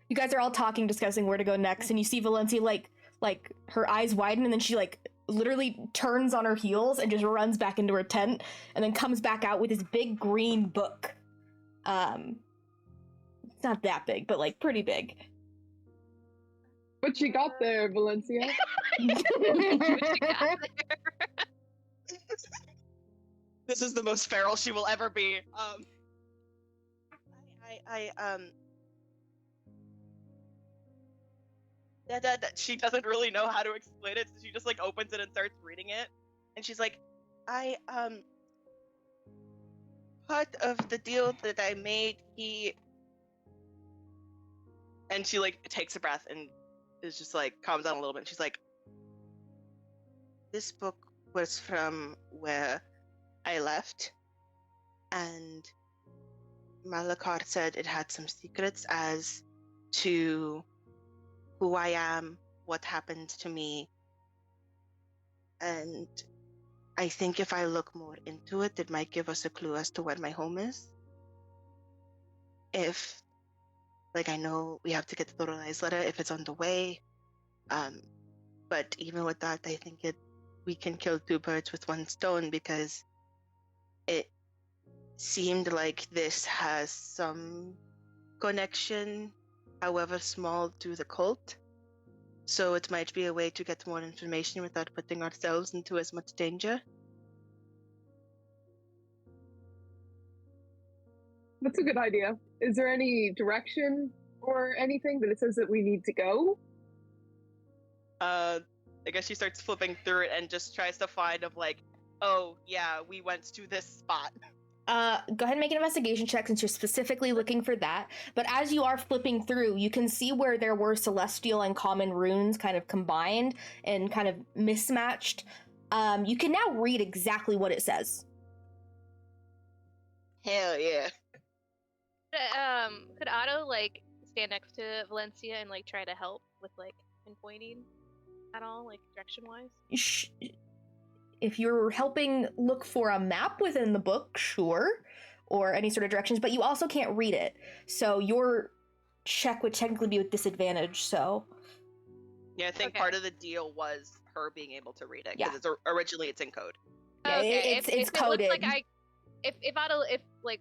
You guys are all talking, discussing where to go next, and you see Valencia like her eyes widen, and then she like literally turns on her heels and just runs back into her tent, and then comes back out with this big green book. It's not that big, but like pretty big. What you got there, Valencia? This is the most feral she will ever be. She doesn't really know how to explain it, so she just like opens it and starts reading it, and she's like, part of the deal that I made, and she like takes a breath and is just like calms down a little bit, and she's like, this book was from where I left, and Malakar said it had some secrets as to who I am, what happened to me, and I think if I look more into it, it might give us a clue as to where my home is. If, like, I know we have to get the Thoronai's letter if it's on the way, but even with that, I think we can kill two birds with one stone, because it seemed like this has some connection, however small, to the cult. So it might be a way to get more information without putting ourselves into as much danger. That's a good idea. Is there any direction or anything that it says that we need to go? I guess she starts flipping through it and just tries to find of like, oh yeah, we went to this spot. Go ahead and make an investigation check since you're specifically looking for that. But as you are flipping through, you can see where there were celestial and common runes kind of combined and kind of mismatched. You can now read exactly what it says. Hell yeah. Could Otto like stand next to Valencia and like try to help with like pinpointing at all, like direction wise? If you're helping look for a map within the book, sure, or any sort of directions, but you also can't read it. So your check would technically be with disadvantage, so. Yeah, I think part of the deal was her being able to read it, because originally it's in code. Yeah, okay, it's if coded. It looks like if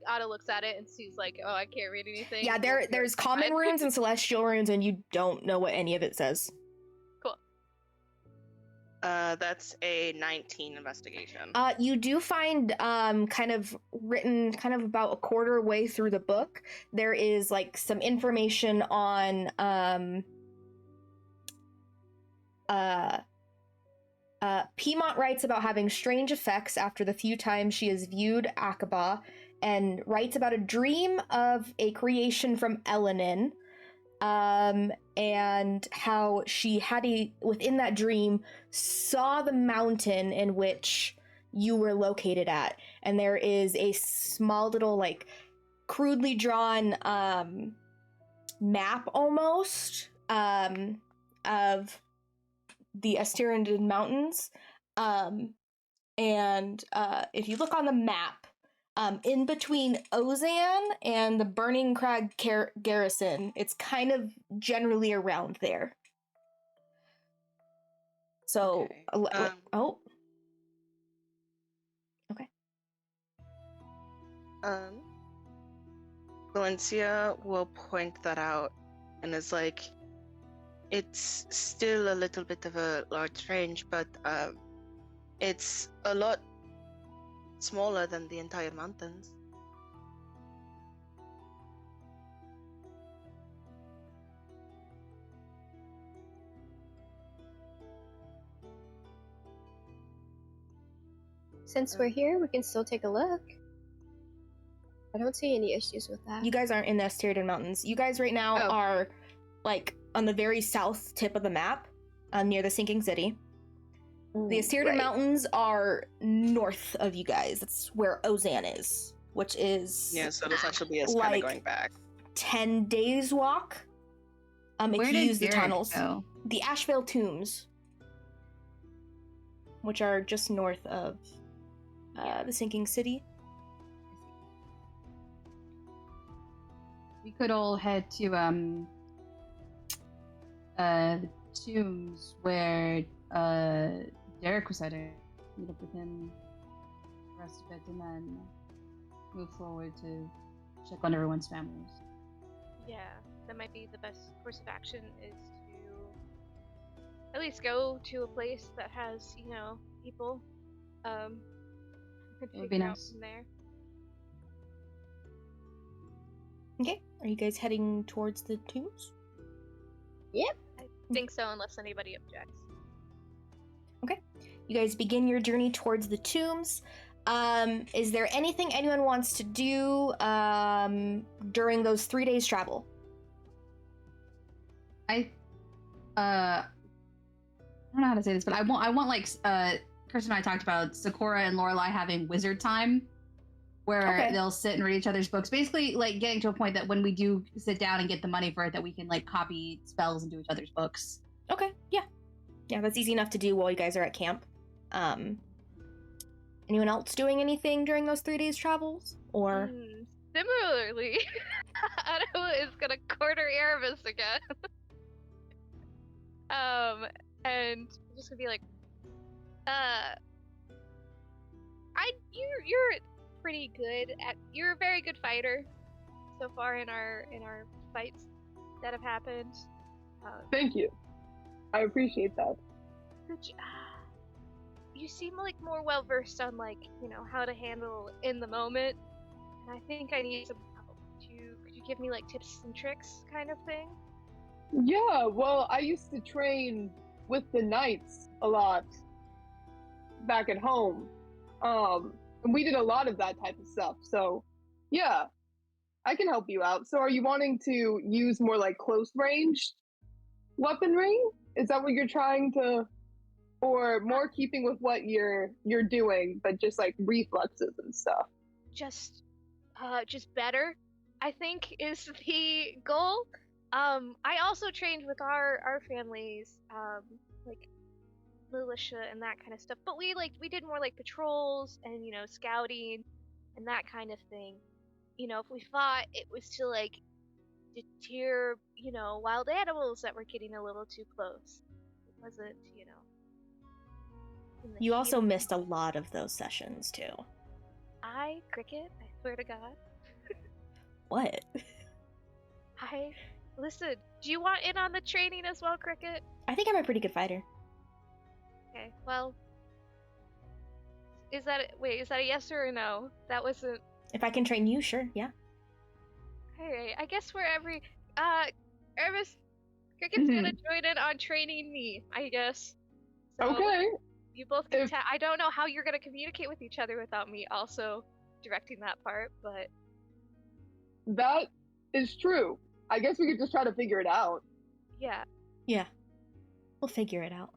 Otto looks at it and sees like, oh, I can't read anything. Yeah, there's common runes and celestial runes, and you don't know what any of it says. Cool. That's a 19 investigation. You do find kind of written kind of about a quarter way through the book. There is like some information on Piedmont writes about having strange effects after the few times she has viewed Aqaba, and writes about a dream of a creation from Elenin, and how she had within that dream saw the mountain in which you were located at, and there is a small little like crudely drawn map almost of the Astirandin Mountains, and if you look on the map, in between Ozan and the Burning Crag Garrison, it's kind of generally around there. So, okay. Okay. Valencia will point that out and is like, it's still a little bit of a large range, but it's a lot smaller than the entire mountains. Since we're here, we can still take a look. I don't see any issues with that. You guys aren't in the Asteridan Mountains. You guys right now Oh. are like on the very south tip of the map, near the sinking city. The Asteridan right. Mountains are north of you guys. That's where Ozan is, which is Yeah, so it'll essentially be us kind like of going back. 10 days walk. If Where you did use the Derek tunnels. go? The Ashvale Tombs, which are just north of the sinking city. We could all head to the tombs where Derek was headed. Meet up with him the rest of it, and then move forward to check on everyone's families. Yeah, that might be the best course of action is to at least go to a place that has, people. And It would be figure out nice. from there. Okay, are you guys heading towards the tombs? I think so, unless anybody objects. You guys begin your journey towards the tombs. Is there anything anyone wants to do during those 3 days travel? I don't know how to say this, but I want like Kirsten and I talked about Sakura and Lorelai having wizard time, where Okay. they'll sit and read each other's books. Basically, like getting to a point that when we do sit down and get the money for it, that we can like copy spells into each other's books. Okay, yeah. Yeah, that's easy enough to do while you guys are at camp. Anyone else doing anything during those 3 days travels? Or Similarly, Anna is gonna corner Erebus again. And I'm just gonna be like, you're pretty good you're a very good fighter so far in our fights that have happened. Thank you. I appreciate that. You seem like more well versed on like how to handle in the moment, and I think I need some help. Could you give me like tips and tricks kind of thing? Yeah, well, I used to train with the knights a lot back at home. And we did a lot of that type of stuff. So, yeah, I can help you out. So, are you wanting to use more like close range weaponry? Is that what you're trying to, or more keeping with what you're doing, but just like reflexes and stuff? Just better, I think, is the goal. I also trained with our families, like militia and that kind of stuff. But we did more like patrols and scouting and that kind of thing. If we fought, it was to like deter wild animals that were getting a little too close. It wasn't in the you also heat of the missed a lot of those sessions too. Cricket, I swear to God. What? Listen, do you want in on the training as well, Cricket? I think I'm a pretty good fighter. Okay, well, is that a yes or a no? That wasn't. If I can train you, sure, yeah. Alright, I guess Erebus, Cricket's gonna join in on training me, I guess. So Okay. You both can I don't know how you're gonna communicate with each other without me also directing that part, but... That is true. I guess we could just try to figure it out. Yeah. Yeah. We'll figure it out.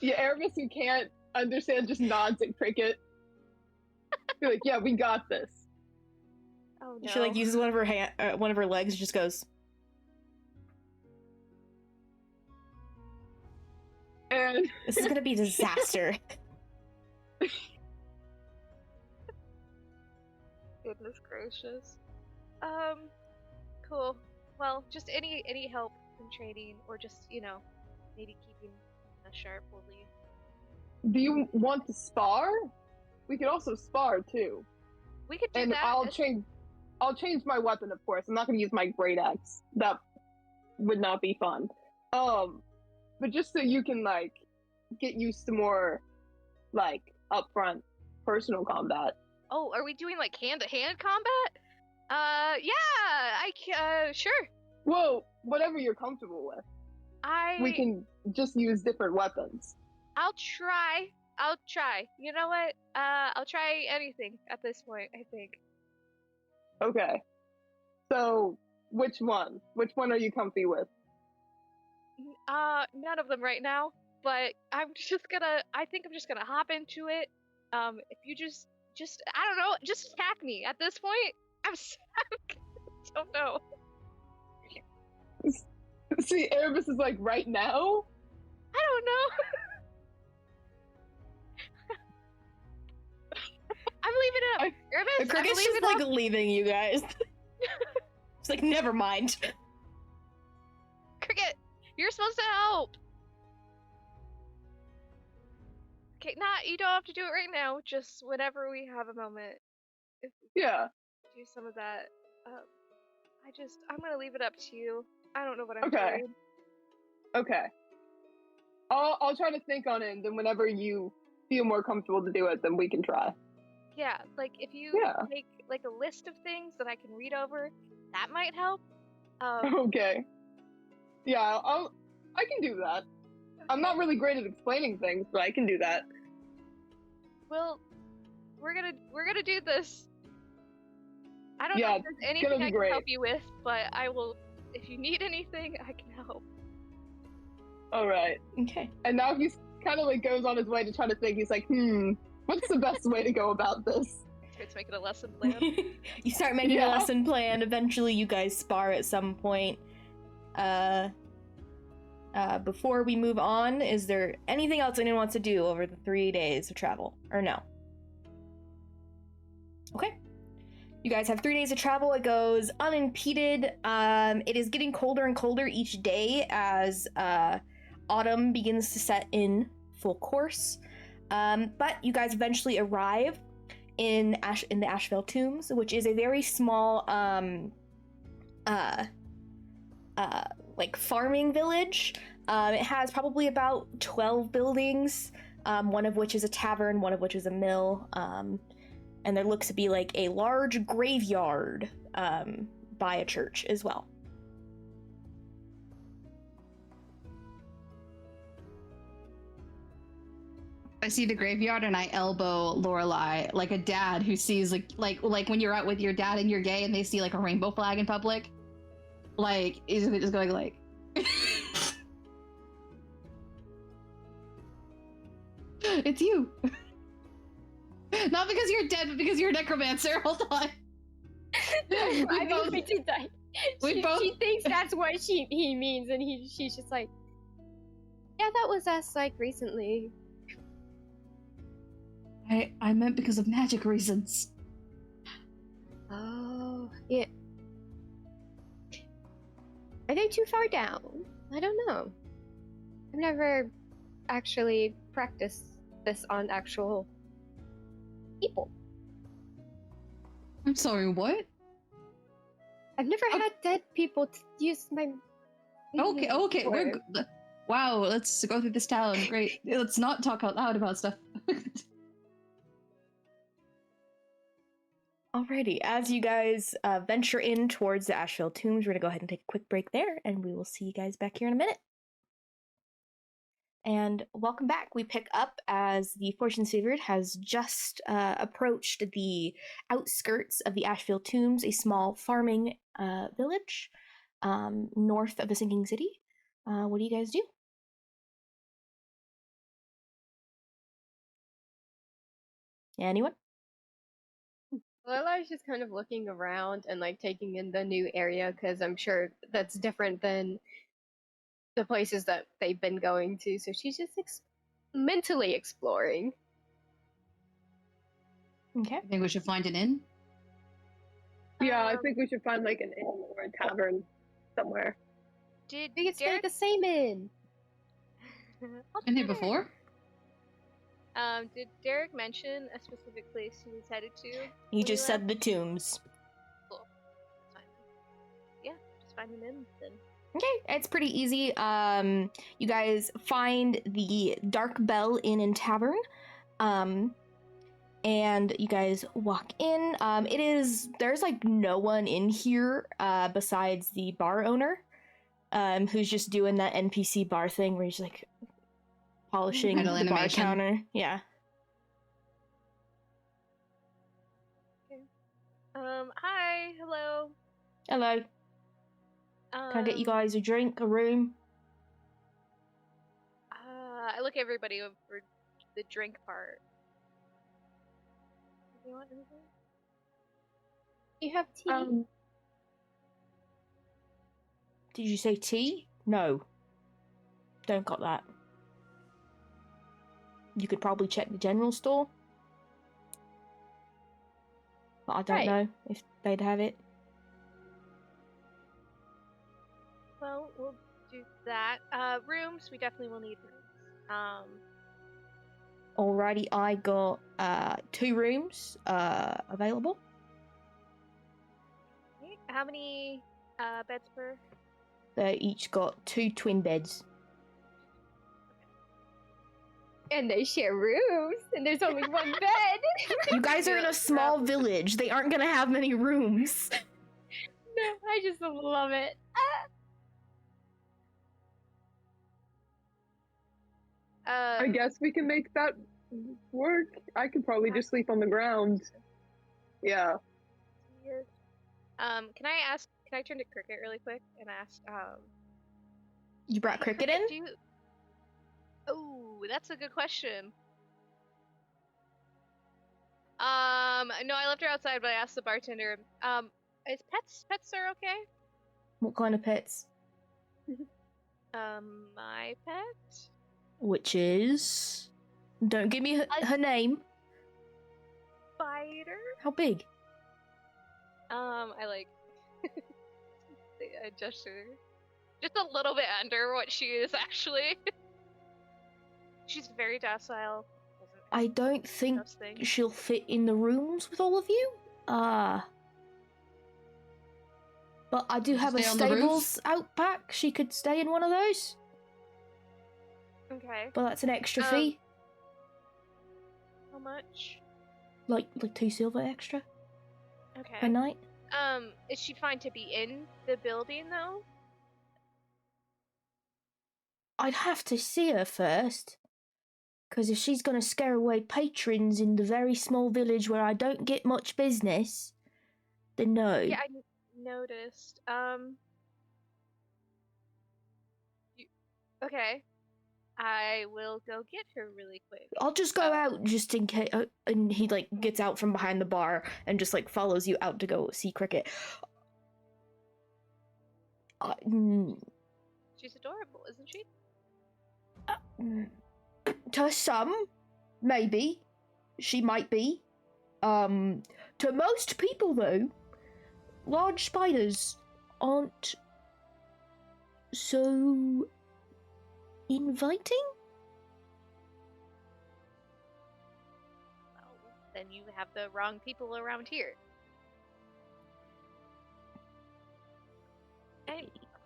Yeah, Erebus, who can't understand, just nods at Cricket. Be like, yeah, we got this. Oh no. She like uses one of her legs, and just goes. And This is gonna be a disaster. Goodness gracious. Cool. Well, just any help in training, or just, maybe keeping a sharp will lead. do you want to spar? We could also spar too. We could do And that. I'll change my weapon, of course. I'm not gonna use my great axe. That would not be fun. But just so you can like get used to more like upfront personal combat. Oh, are we doing like hand-to-hand combat? Yeah, sure. Whoa, whatever you're comfortable with. We can just use different weapons. I'll try. You know what? I'll try anything at this point, I think. Okay. So, which one? Which one are you comfy with? None of them right now, but I think I'm just gonna hop into it. If you just, I don't know, just attack me at this point. I don't know. See, Erebus is like, right now? I don't know. I'm leaving it up. Erebus, Cricket's just like leaving you guys. It's like, never mind. Cricket, you're supposed to help. Okay, you don't have to do it right now. Just whenever we have a moment. Yeah. Do some of that. I'm gonna leave it up to you. I don't know what I'm Okay. doing. Okay. I'll try to think on it, and then whenever you feel more comfortable to do it, then we can try. Yeah, like if you make like a list of things that I can read over, that might help. Okay. Yeah, I can do that. Okay. I'm not really great at explaining things, but I can do that. Well, we're gonna do this. I don't know if there's anything I can help you with, but I will. If you need anything, I can help. All right. Okay. And now he's kind of like goes on his way to try to think. He's like, what's the best way to go about this? Starts making a lesson plan. You start making a lesson plan. Eventually, you guys spar at some point. Before we move on, is there anything else anyone wants to do over the 3 days of travel, or no? Okay. You guys have 3 days of travel. It goes unimpeded. It is getting colder and colder each day as autumn begins to set in full course. But you guys eventually arrive in the Asheville Tombs, which is a very small like farming village. It has probably about 12 buildings, one of which is a tavern, one of which is a mill. And there looks to be like a large graveyard by a church as well. I see the graveyard and I elbow Lorelai like a dad who sees like when you're out with your dad and you're gay and they see like a rainbow flag in public. Like, isn't it just going like it's you. Not because you're dead, but because you're a necromancer. Hold on. We did that. She thinks that's what he means, and she's just like, yeah, that was us like recently. I meant because of magic reasons. Oh, yeah. Are they too far down? I don't know. I've never actually practiced this on actual people. I'm sorry, what? I've never had dead people use my... Okay, we're good. Wow, let's go through this town. Great. Let's not talk out loud about stuff. Alrighty, as you guys venture in towards the Asheville Tombs, we're going to go ahead and take a quick break there, and we will see you guys back here in a minute. And welcome back. We pick up as the Fortune's Favored has just approached the outskirts of the Asheville Tombs, a small farming village north of the sinking city. What do you guys do? Anyone? Lorelai's just kind of looking around and like taking in the new area because I'm sure that's different than the places that they've been going to. So she's just mentally exploring. Okay. I think we should find an inn. Yeah, I think we should find like an inn or a tavern somewhere. Did We could stay at the same inn. Been here before? Did Derek mention a specific place he was headed to? He just said the tombs. Cool. That's fine. Yeah, just find an inn then. Okay, it's pretty easy. You guys find the Dark Bell Inn and Tavern. and you guys walk in. There's like no one in here besides the bar owner, who's just doing that NPC bar thing where he's like polishing Idle the bar animation. counter. Yeah. Hi, hello. Hello. Can I get you guys a drink, a room? I look at everybody over the drink part. Do you want anything? You have tea? Did you say tea? No. Don't got that. You could probably check the general store. But I don't Right. know if they'd have it. Well, we'll do that. Rooms, we definitely will need rooms. Alrighty, I got 2 rooms available. Okay, how many beds per? They each got 2 twin beds. And they share rooms, and there's only one bed. You guys are in a small village. They aren't gonna have many rooms. No, I just love it. I guess we can make that work. I could probably just sleep on the ground. Yeah. Can I turn to Cricket really quick and ask, You brought Cricket in? Oh, that's a good question. No, I left her outside, but I asked the bartender, is pets are okay? What kind of pets? My pet? Which is... Don't give me her name. Spider? How big? I like... I gesture. Just a little bit under what she is, actually. She's very docile. I don't think Those things. she'll fit in the rooms with all of you. But I do have a Stay on the roof? stables out back. She could stay in one of those. Okay. But that's an extra fee. How much? Like 2 silver extra Okay. per night. Is she fine to be in the building, though? I'd have to see her first. Because if she's going to scare away patrons in the very small village where I don't get much business, then no. Yeah, I noticed. Okay. I will go get her really quick. I'll just go out just in case. And he, like, gets out from behind the bar and just, like, follows you out to go see Cricket. She's adorable, isn't she? To some, maybe. She might be. To most people, though, large spiders aren't so inviting? Well, then you have the wrong people around here.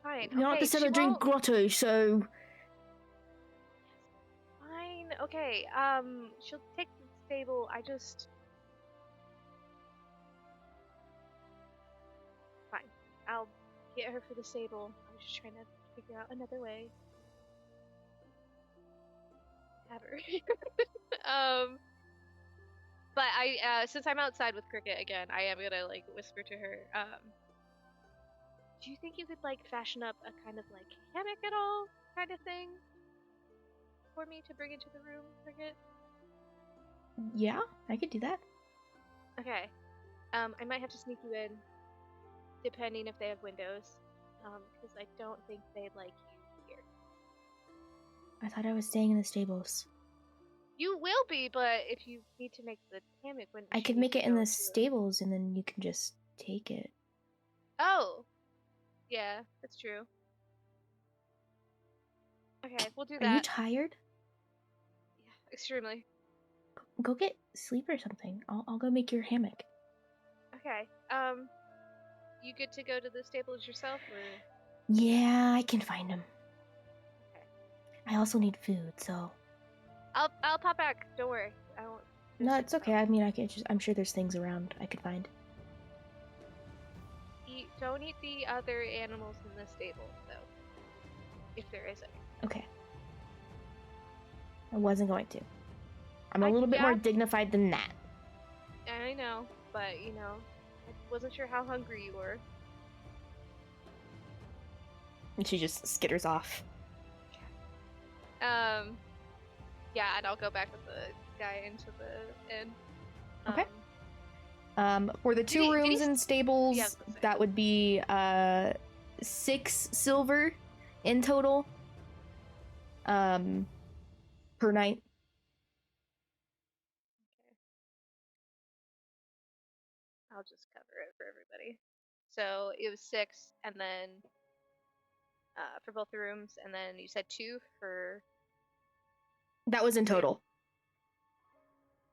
Fine. You're not Okay, the Cellar Drink Grotto, so... Fine. Okay. She'll take the stable. I just... Fine. I'll get her for the stable. I was just trying to figure out another way. Have her. But since I'm outside with Cricket again, I am gonna, like, whisper to her, do you think you could, like, fashion up a kind of, like, hammock at all kind of thing for me to bring into the room, Cricket? Yeah, I could do that. Okay. I might have to sneak you in, depending if they have windows, because I don't think they'd like you here. I thought I was staying in the stables. You will be, but if you need to make the hammock, when I could make it in the stables and then you can just take it. Oh! Yeah, that's true. Okay, we'll do that. Are you tired? Yeah, extremely. Go get sleep or something. I'll go make your hammock. Okay. You good to go to the stables yourself, or? Yeah, I can find them. Okay. I also need food, so... I'll pop back. Don't worry. I won't No, it's okay. I mean, I'm sure there's things around I could find. Don't eat the other animals in the stable, though. If there is any. Okay. I wasn't going to. I'm a little bit more dignified than that. I know, but I wasn't sure how hungry you were. And she just skitters off. Yeah, and I'll go back with the guy into the inn. Okay. For the two rooms and stables, that would be 6 silver in total. Per night. Okay. I'll just cover it for everybody. So it was 6, and then for both the rooms, and then you said 2 for. That was in total.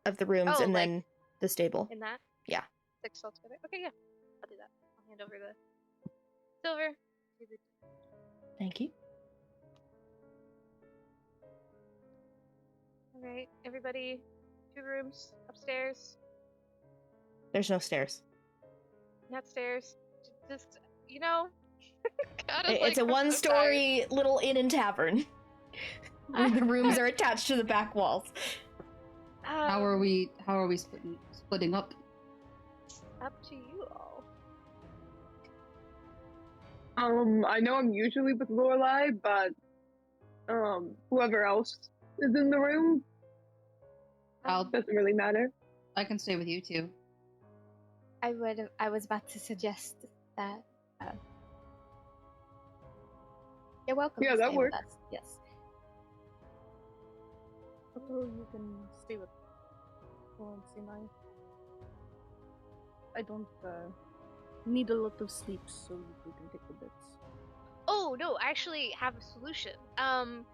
Of the rooms and then the stable. In that? Yeah. 6 altogether? Okay, yeah. I'll do that. I'll hand over the silver. Thank you. Alright, everybody, 2 rooms, upstairs. There's no stairs. Not stairs. Just, It's a 1-story little inn and tavern. The rooms are attached to the back walls. How are we splitting up? Up to you all. I know I'm usually with Lorelai, but whoever else is in the room, doesn't really matter. I can stay with you too. I was about to suggest that. You're welcome. Yeah, to that stay with works. us. Yes. Oh, you can stay with Florence and I don't need a lot of sleep, so you can take the beds. Oh, no, I actually have a solution.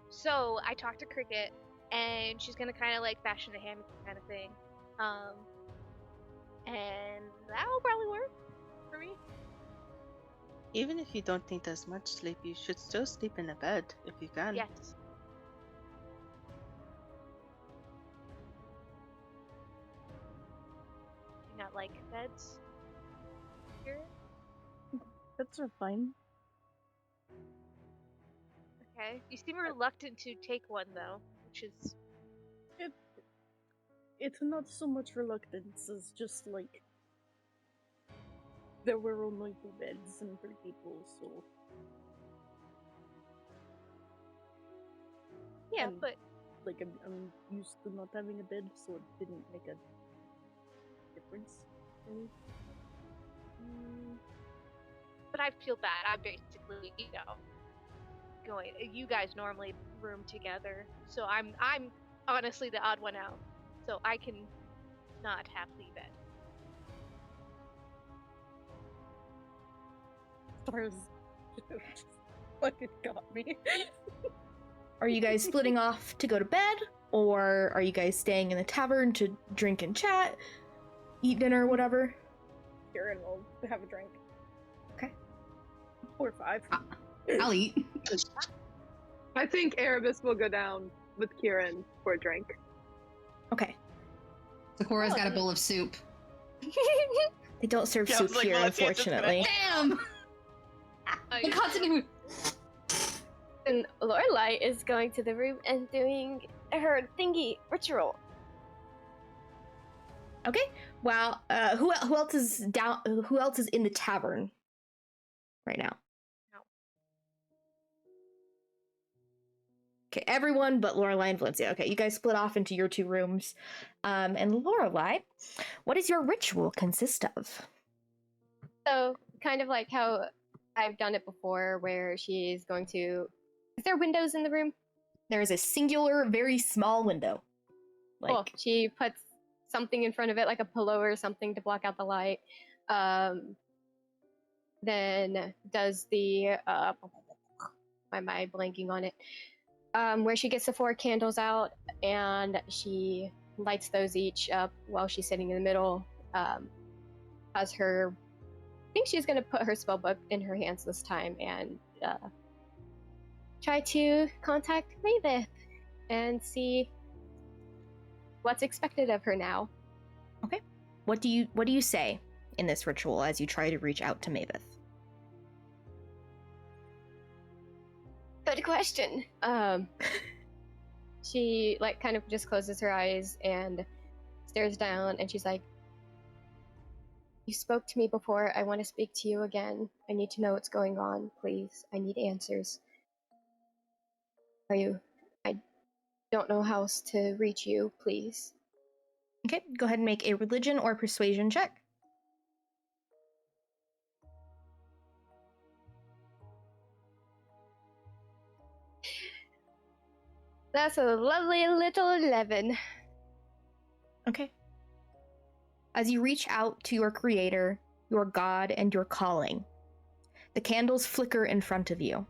So I talked to Cricket, and she's gonna kind of like fashion a hammock kind of thing. And that'll probably work for me. Even if you don't need as much sleep, you should still sleep in a bed if you can. Yes. Do you not like beds? Here? Beds are fine. Okay. You seem reluctant to take one though, which is. It's not so much reluctance as just like there were only 2 beds and 3 people, so Yeah, and, but like I'm used to not having a bed, so it didn't make a difference for me. But I feel bad. I'm basically, going. You guys normally room together, so I'm honestly the odd one out. So I can not have the bed. Stars just fucking got me. Are you guys splitting off to go to bed? Or are you guys staying in the tavern to drink and chat? Eat dinner, whatever? Kieran will have a drink. Okay. 4 or 5. I'll eat. I think Erebus will go down with Kieran for a drink. Okay. Sakura's got a bowl of soup. They don't serve Yeah, I soup was like, here, Valencia's just unfortunately. Damn! You- Continue. And Lorelai is going to the room and doing her thingy ritual. Okay. Well, who else is down? Who else is in the tavern right now? No. Okay, everyone but Lorelai and Valencia. Okay, you guys split off into your 2 rooms. And Lorelai, what does your ritual consist of? So, kind of like how I've done it before, where she's going to. Is there windows in the room? There is a singular, very small window. Cool. She puts something in front of it, like a pillow or something, to block out the light. Then does the why am I blanking on it? Where she gets the 4 candles out and she lights those each up while she's sitting in the middle. Has her. I think she's gonna put her spellbook in her hands this time and try to contact Mavis and see what's expected of her now. Okay. What do you say in this ritual as you try to reach out to Maveth? Good question. She like kind of just closes her eyes and stares down, and she's like, "You spoke to me before. I want to speak to you again. I need to know what's going on, please. I need answers. I don't know how else to reach you, please." Okay, go ahead and make a religion or persuasion check. That's a lovely little 11. Okay. As you reach out to your creator, your god, and your calling, the candles flicker in front of you.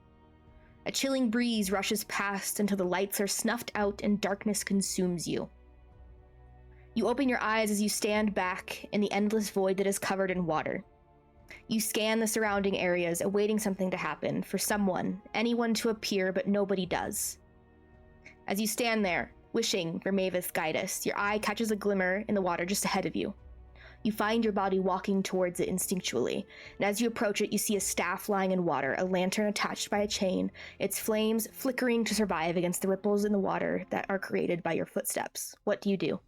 A chilling breeze rushes past until the lights are snuffed out and darkness consumes you. You open your eyes as you stand back in the endless void that is covered in water. You scan the surrounding areas, awaiting something to happen, for someone, anyone to appear, but nobody does. As you stand there, wishing for Maveth's guidance, your eye catches a glimmer in the water just ahead of you. You find your body walking towards it instinctually, and as you approach it, you see a staff lying in water, a lantern attached by a chain, its flames flickering to survive against the ripples in the water that are created by your footsteps. What do you do?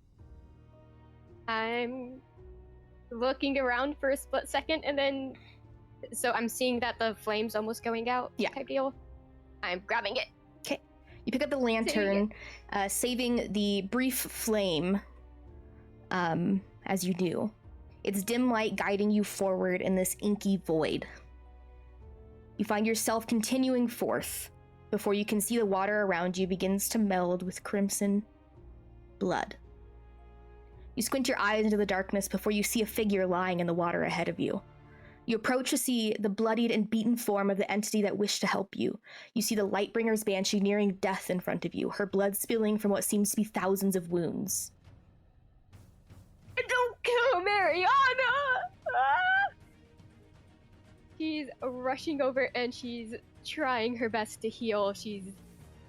I'm looking around for a split second, and then so I'm seeing that the flame's almost going out. Yeah. Type deal. I'm grabbing it. Okay. You pick up the lantern, saving the brief flame as you do. Its dim light guiding you forward in this inky void. You find yourself continuing forth before you can see the water around you begins to meld with crimson blood. You squint your eyes into the darkness before you see a figure lying in the water ahead of you. You approach to see the bloodied and beaten form of the entity that wished to help you. You see the Lightbringer's banshee nearing death in front of you, her blood spilling from what seems to be thousands of wounds. Don't kill Mariana! Ah! She's rushing over and she's trying her best to heal. She's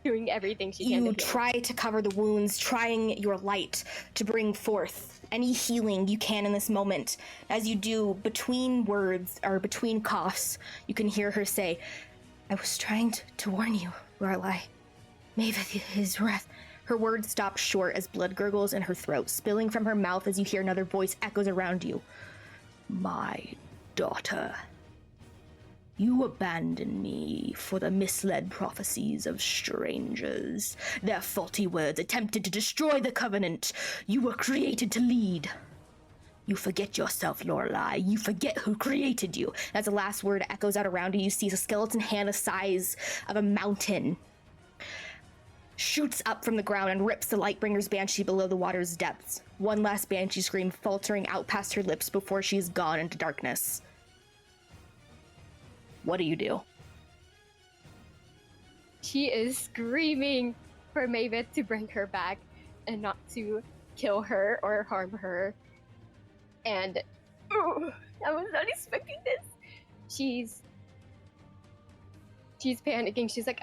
doing everything she can to You heal. try to cover the wounds, trying your light to bring forth any healing you can in this moment. As you do, between words, or between coughs, you can hear her say, "I was trying to warn you, Lorelei. Maveth is wrath." Her words stop short as blood gurgles in her throat, spilling from her mouth as you hear another voice echoes around you. "My daughter, you abandoned me for the misled prophecies of strangers. Their faulty words attempted to destroy the covenant you were created to lead. You forget yourself, Lorelei. You forget who created you." As the last word echoes out around you, you see a skeleton hand the size of a mountain shoots up from the ground and rips the Lightbringer's banshee below the water's depths. One last banshee scream faltering out past her lips before she is gone into darkness. What do you do? She is screaming for Maveth to bring her back and not to kill her or harm her. And I was not expecting this. She's panicking. She's like,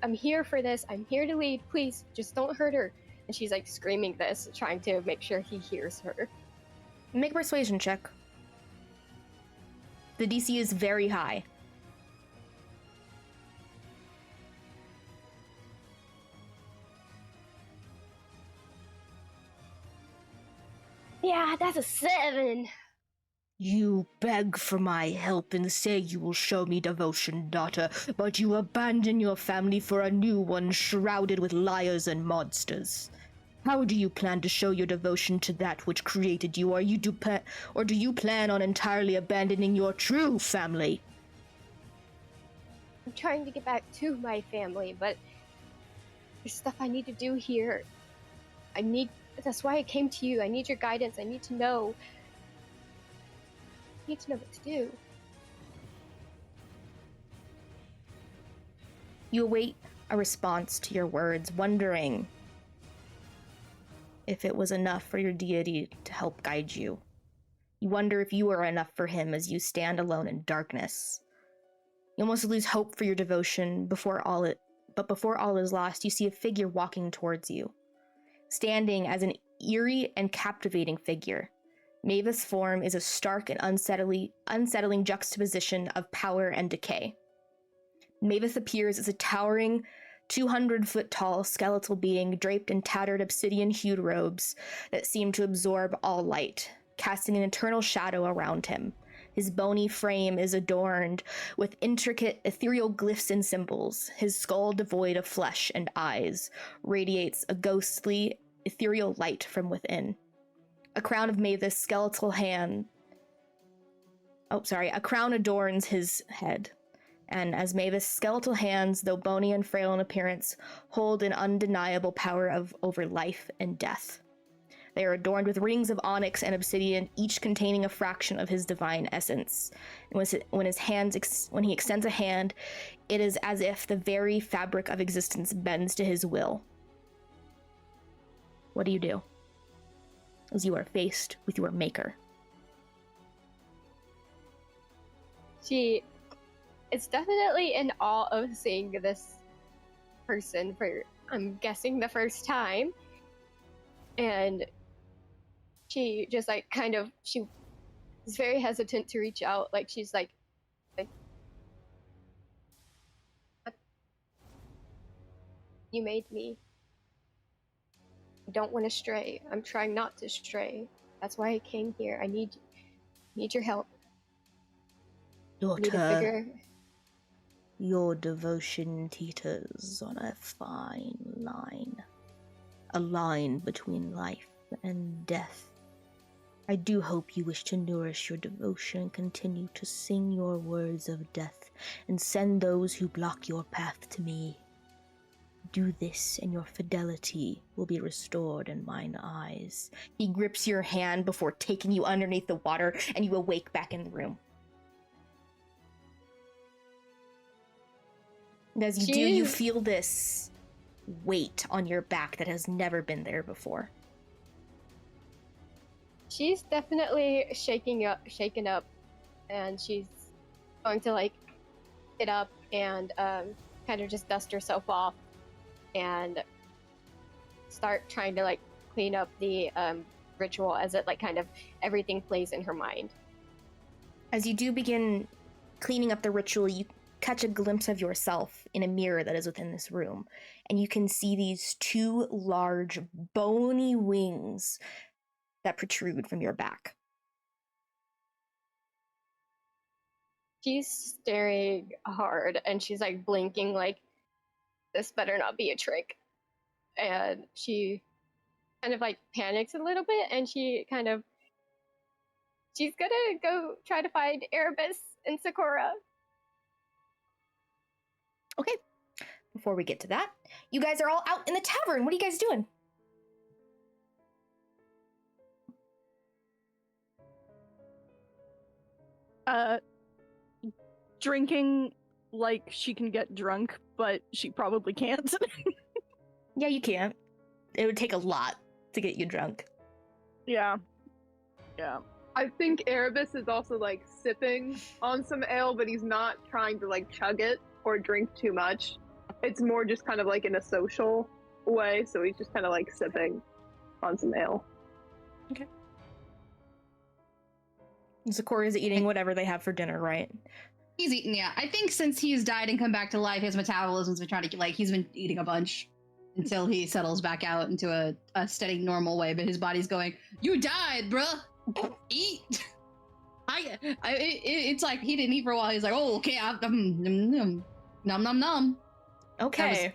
I'm here for this. I'm here to lead. Please, just don't hurt her. And she's like screaming this, trying to make sure he hears her. Make a persuasion check. The DC is very high. Yeah, that's a 7. You beg for my help and say you will show me devotion, daughter, but you abandon your family for a new one shrouded with liars and monsters. How do you plan to show your devotion to that which created you, or do you plan on entirely abandoning your true family? I'm trying to get back to my family, but there's stuff I need to do here. That's why I came to you. I need your guidance. I need to know what to do. You await a response to your words, wondering if it was enough for your deity to help guide you. You wonder if you are enough for him as you stand alone in darkness. You almost lose hope for your devotion before all is lost, you see a figure walking towards you. Standing as an eerie and captivating figure. Mavis' form is a stark and unsettling juxtaposition of power and decay. Mavis appears as a towering, 200-foot-tall skeletal being draped in tattered obsidian-hued robes that seem to absorb all light, casting an eternal shadow around him. His bony frame is adorned with intricate ethereal glyphs and symbols. His skull, devoid of flesh and eyes, radiates a ghostly, ethereal light from within. A crown adorns his head. And as Mavis' skeletal hands, though bony and frail in appearance, hold an undeniable power over life and death. They are adorned with rings of onyx and obsidian, each containing a fraction of his divine essence. And when he extends a hand, it is as if the very fabric of existence bends to his will. What do you do as you are faced with your maker? She is definitely in awe of seeing this person for, I'm guessing, the first time. And she just she is very hesitant to reach out. Like, she's like you made me. I don't want to stray. I'm trying not to stray. That's why I came here. I need your help. Daughter, your devotion teeters on a fine line. A line between life and death. I do hope you wish to nourish your devotion and continue to sing your words of death and send those who block your path to me. Do this, and your fidelity will be restored in mine eyes. He grips your hand before taking you underneath the water, and you awake back in the room. And as you do, you feel this weight on your back that has never been there before. She's definitely shaken up, and she's going to get up and kind of just dust herself off and start trying to clean up the ritual as it kind of everything plays in her mind. As you do begin cleaning up the ritual, you catch a glimpse of yourself in a mirror that is within this room, and you can see these two large bony wings that protrude from your back. She's staring hard, and she's blinking this better not be a trick. And she kind of panics a little bit, and she's gonna go try to find Erebus and Sakura. Okay, before we get to that, you guys are all out in the tavern. What are you guys doing? Drinking like she can get drunk, but she probably can't. Yeah, you can't. It would take a lot to get you drunk. Yeah. I think Erebus is also sipping on some ale, but he's not trying to chug it or drink too much. It's more just kind of in a social way, so he's just kind of sipping on some ale. Okay. Sakura's eating whatever they have for dinner, right? He's eating, yeah. I think since he's died and come back to life, his metabolism's been trying to he's been eating a bunch until he settles back out into a steady, normal way. But his body's going, "You died, bruh. Eat." It's like he didn't eat for a while. He's like, "Oh, okay, nom nom nom." Okay.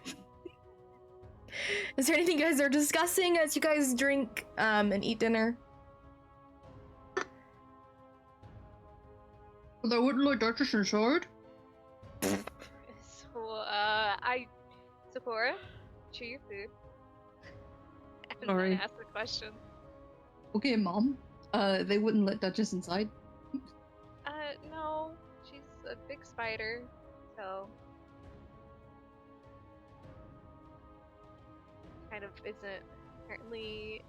Is there anything you guys are discussing as you guys drink and eat dinner? They wouldn't let Duchess inside. So, Sakura, chew your food. And Sorry. then ask the question. Okay, Mom. They wouldn't let Duchess inside. No, she's a big spider, so kind of isn't apparently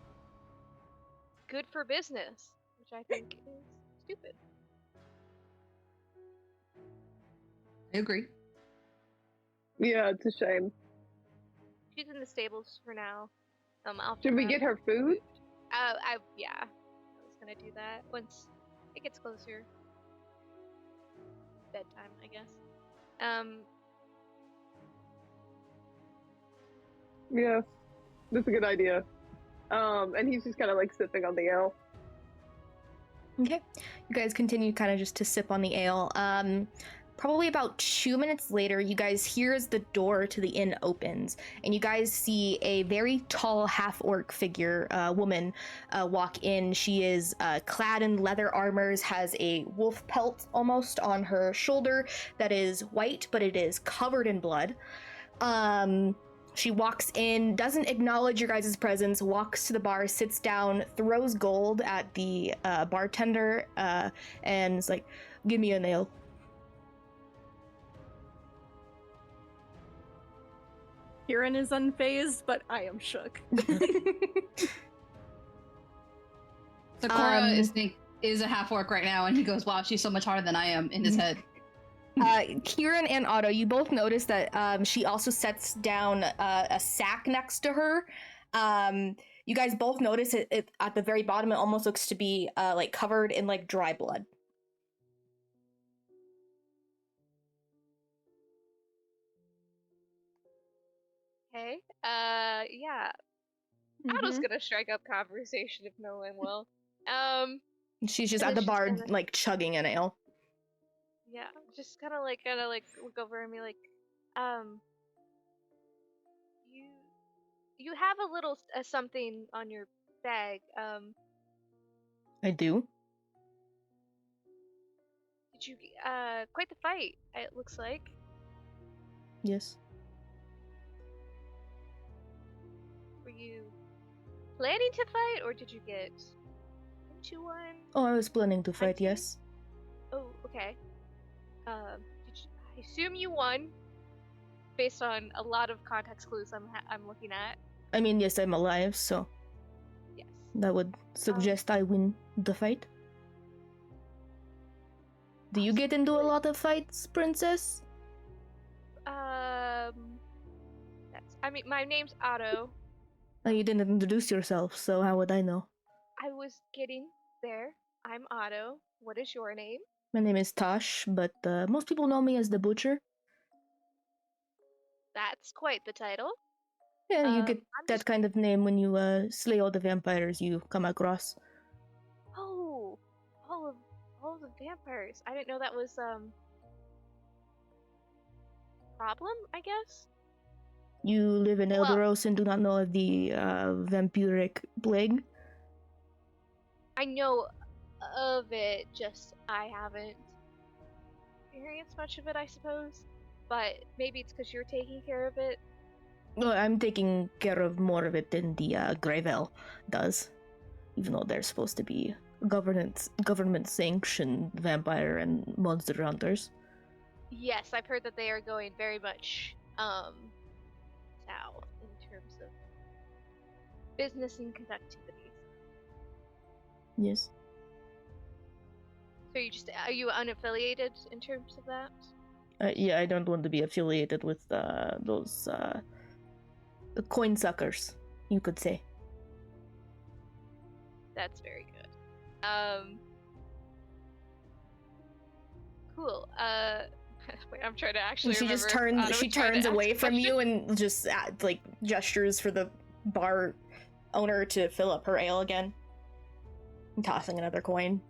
good for business, which I think is stupid. I agree. Yeah, it's a shame. She's in the stables for now. Should we get her food? Yeah, I was gonna do that once it gets closer. Bedtime, I guess. Yeah, that's a good idea. And he's just kind of like sipping on the ale. Okay. You guys continue kind of just to sip on the ale. Probably about 2 minutes later, you guys hear as the door to the inn opens, and you guys see a very tall half-orc figure, woman, walk in. She is clad in leather armors, has a wolf pelt almost on her shoulder that is white, but it is covered in blood. She walks in, doesn't acknowledge your guys' presence, walks to the bar, sits down, throws gold at the bartender, and is like, "Give me an ale." Kieran is unfazed, but I am shook. Sakura is a half orc right now, and he goes, "Wow, she's so much harder than I am," in his head. Kieran and Otto, you both notice that she also sets down a sack next to her. You guys both notice it at the very bottom. It almost looks to be like covered in like dry blood. Okay. Yeah. Otto's gonna strike up conversation if no one will. She's just and at the then bar, she's gonna- like chugging an ale. Yeah, just kind of like look over and be like, you have a little something on your bag. I do. Did you quite the fight? It looks like. Yes. Were you planning to fight, or did you get into one? Oh, I was planning to fight. see. Yes. Oh, okay. I assume you won, based on a lot of context clues I'm looking at. I mean, yes, I'm alive, so Yes. that would suggest I win the fight. Do you get into a lot of fights, princess? My name's Otto. Oh, you didn't introduce yourself, so how would I know? I was getting there. I'm Otto. What is your name? My name is Tosh, but most people know me as the Butcher. That's quite the title. Yeah, you get I'm that just- kind of name when you slay all the vampires you come across. Oh, all the vampires. I didn't know that was problem, I guess. You live in Well- Elderos and do not know of the vampiric plague? I know of it, just I haven't experienced much of it, I suppose. But maybe it's because you're taking care of it. Well, I'm taking care of more of it than the Gravel does, even though they're supposed to be government-sanctioned vampire and monster hunters. Yes, I've heard that they are going very much south in terms of business and activities. Yes. So are you unaffiliated in terms of that? Yeah, I don't want to be affiliated with those coin suckers, you could say. That's very good. Cool. Wait, I'm trying to actually. She just remember if Otto she was trying to turns ask away a from you question. and just like gestures for the bar owner to fill up her ale again. And tossing another coin.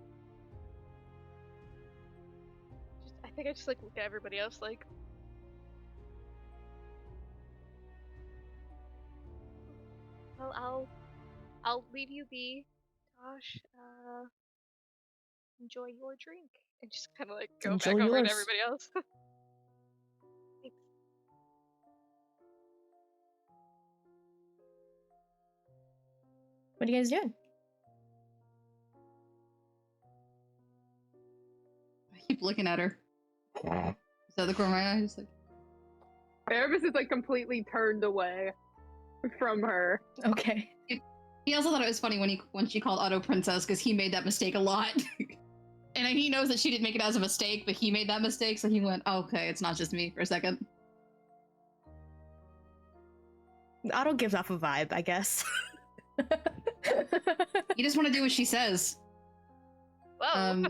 I think I just like look at everybody else like. Well, I'll leave you be, Tosh. Enjoy your drink, and just kind of like go Enjoy back over to yours. everybody else. Thanks. What are you guys doing? I keep looking at her. Is that the corner of my eye? Just like, Erebus is like completely turned away from her. Okay. he also thought it was funny when she called Otto princess because he made that mistake a lot. And he knows that she didn't make it as a mistake, but he made that mistake, so he went, oh, okay, it's not just me for a second. Otto gives off a vibe, I guess. You just want to do what she says. Whoa.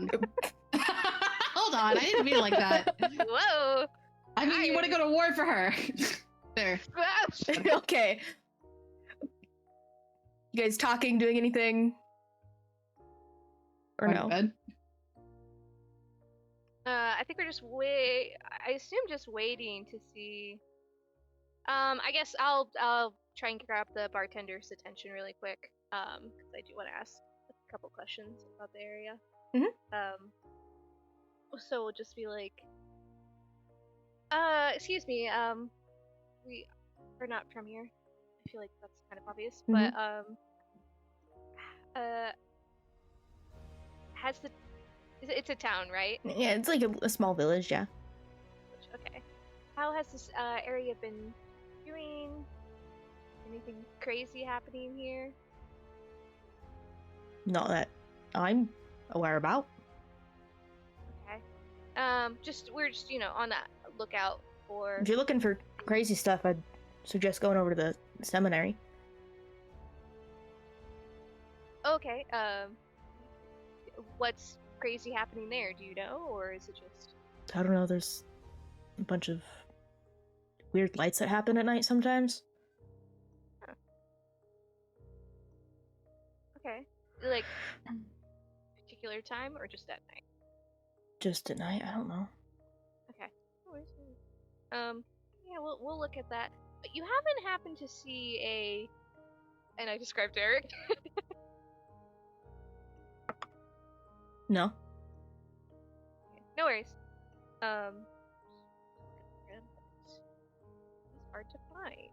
Hold on, I didn't mean it like that. Whoa. I mean, you want to go to war for her. There. Okay. You guys talking, doing anything? Or Going to no? bed? I think we're just I assume just waiting to see. I guess I'll try and grab the bartender's attention really quick. Because I do want to ask a couple questions about the area. So we'll just be like, excuse me, we are not from here. I feel like that's kind of obvious, but has the it's a town, right? Yeah, it's like a small village, yeah. Okay. How has this area been doing? Anything crazy happening here? Not that I'm aware about. Okay. We're just on the lookout for. If you're looking for crazy stuff, I'd suggest going over to the seminary. Okay. What's crazy happening there? Do you know, or is it just? I don't know, there's a bunch of weird lights that happen at night sometimes. Huh. Okay. Like particular time or just at night? Just at night, I don't know. Okay. No worries. Yeah, we'll look at that. But you haven't happened to see and I described Eric. No. Okay, no worries. It's hard to find.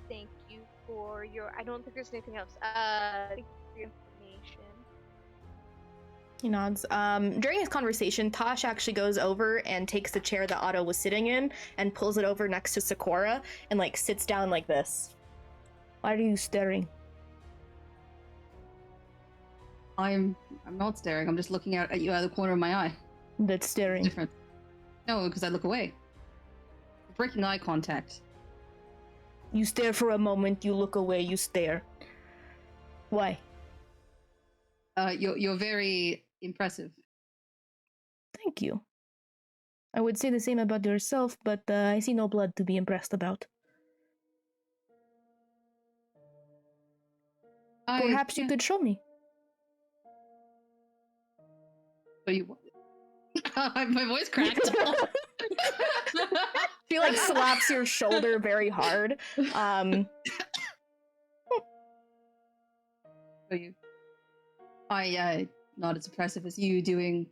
Thank you for your. I don't think there's anything else. Thank you for your information. He nods. During his conversation, Tosh actually goes over and takes the chair that Otto was sitting in and pulls it over next to Sakura and like sits down like this. Why are you staring? I'm not staring. I'm just looking out at you out of the corner of my eye. That's staring. It's different. No, because I look away. Breaking eye contact. You stare for a moment, you look away, you stare. Why? You're very impressive. Thank you. I would say the same about yourself, but I see no blood to be impressed about. Perhaps you could show me. What do you want? My voice cracked. She like slaps your shoulder very hard. You? Not as impressive as you doing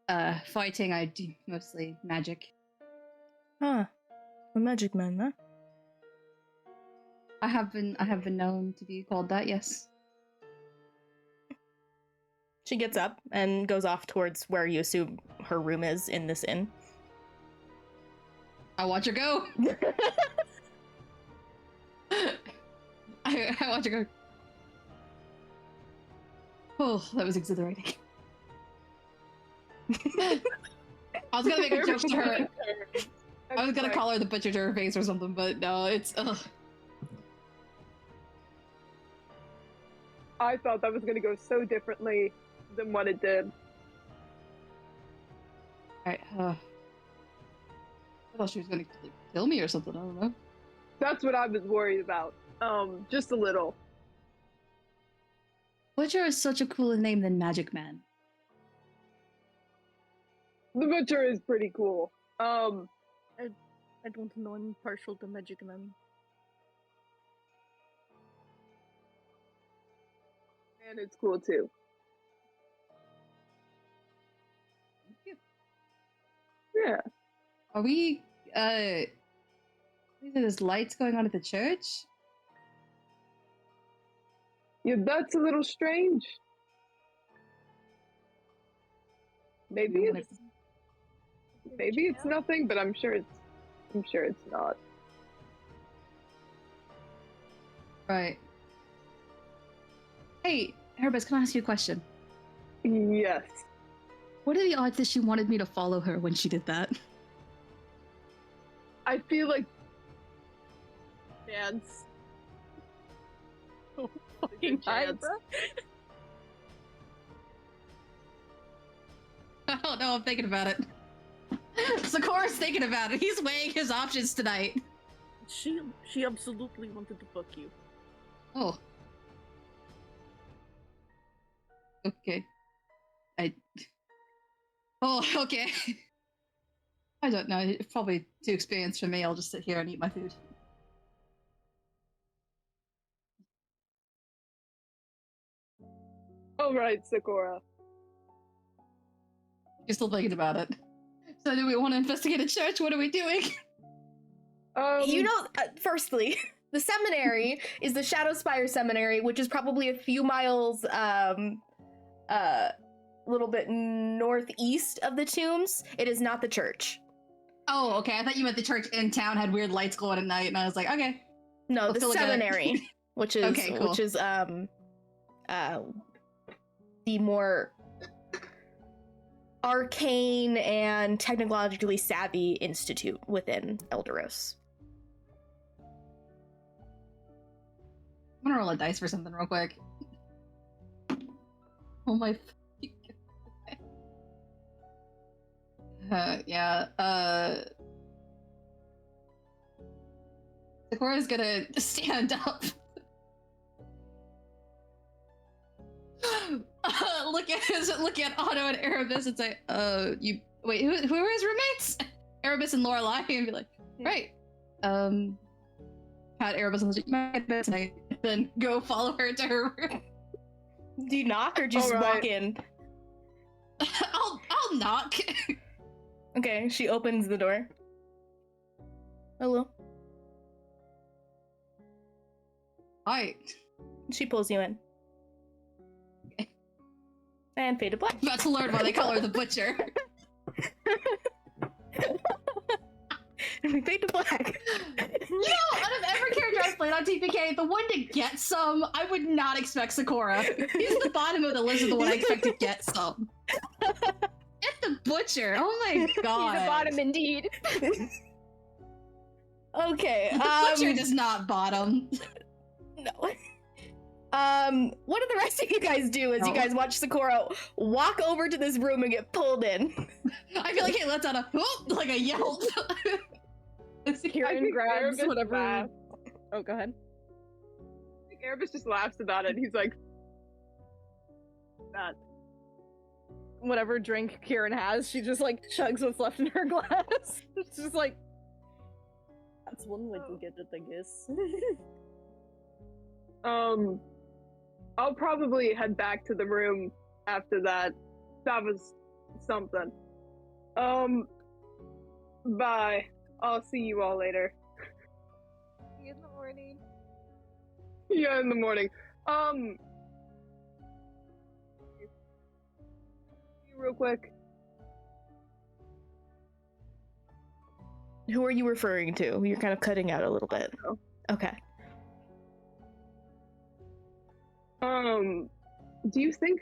fighting. I do mostly magic. Ah, a magic man, huh? I have been known to be called that, yes. She gets up and goes off towards where you assume her room is in this inn. I watch her go. I watch her go. Oh, that was exhilarating. I was gonna make a joke to her. I was gonna call her the butcher to her face or something, but no, it's ugh. I thought that was gonna go so differently than what it did. Alright, I thought she was gonna kill me or something, I don't know. That's what I was worried about. Just a little. Butcher is such a cooler name than Magic Man. The Butcher is pretty cool. I don't know, I'm partial to Magic Man. And it's cool too. Yeah. Are we, there's lights going on at the church? Yeah, that's a little strange. Maybe it's nothing, but I'm sure it's not. Right. Hey, Herbus, can I ask you a question? Yes. What are the odds that she wanted me to follow her when she did that? I feel like dance. No fucking chance. Oh no, I'm thinking about it. Sakura's thinking about it. He's weighing his options tonight. She absolutely wanted to fuck you. Oh. Okay. Oh, okay. I don't know. It's probably too experienced for me. I'll just sit here and eat my food. All right, Sakura. You're still thinking about it. So do we want to investigate a church? What are we doing? You know, firstly, the seminary is the Shadowspire Seminary, which is probably a few miles, little bit northeast of the tombs. It is not the church. Oh, okay. I thought you meant the church in town had weird lights glowing at night, and I was like, okay. No, I'll the still look at it. seminary, which is Okay, cool. The more arcane and technologically savvy institute within Eldoros. I'm gonna roll a dice for something real quick. Oh my. Sakura's gonna stand up. Look at Otto and Erebus and say, who are his roommates? Erebus and Lorelai, and be like, right. Pat Erebus and my bed tonight, then go follow her to her room. Do you knock or just walk in? I'll knock. Okay, she opens the door. Hello. Hi. She pulls you in. And fade to black. I'm about to learn why they call her the Butcher. And we fade to black. You know, out of every character I've played on TPK, the one to get some, I would not expect Sakura. He's the bottom of the list of the one I expect to get some. Get the Butcher. Oh my god. He's a bottom indeed. Okay. The Butcher does not bottom. No. What do the rest of you guys do as you guys watch Sakura walk over to this room and get pulled in? I feel like he lets out a whoop, like a yelp. Kieran grabs Erebus whatever. laughs. Oh, go ahead. I think Erebus just laughs about it. He's like, that. Whatever drink Kieran has, she just like chugs what's left in her glass. It's just like, that's one way to get it, I guess. I'll probably head back to the room after that. That was something. Bye. I'll see you all later. See you in the morning. Yeah, in the morning. Real quick. Who are you referring to? You're kind of cutting out a little bit. Oh. Okay. Do you think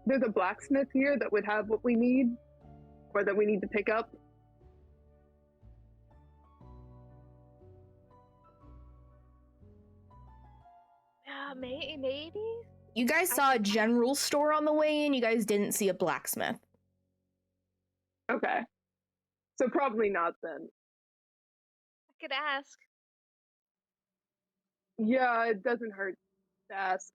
there's a blacksmith here that would have what we need? Or that we need to pick up? Maybe? You guys saw a general store on the way in. You guys didn't see a blacksmith. Okay. So probably not then. I could ask. Yeah, it doesn't hurt to ask.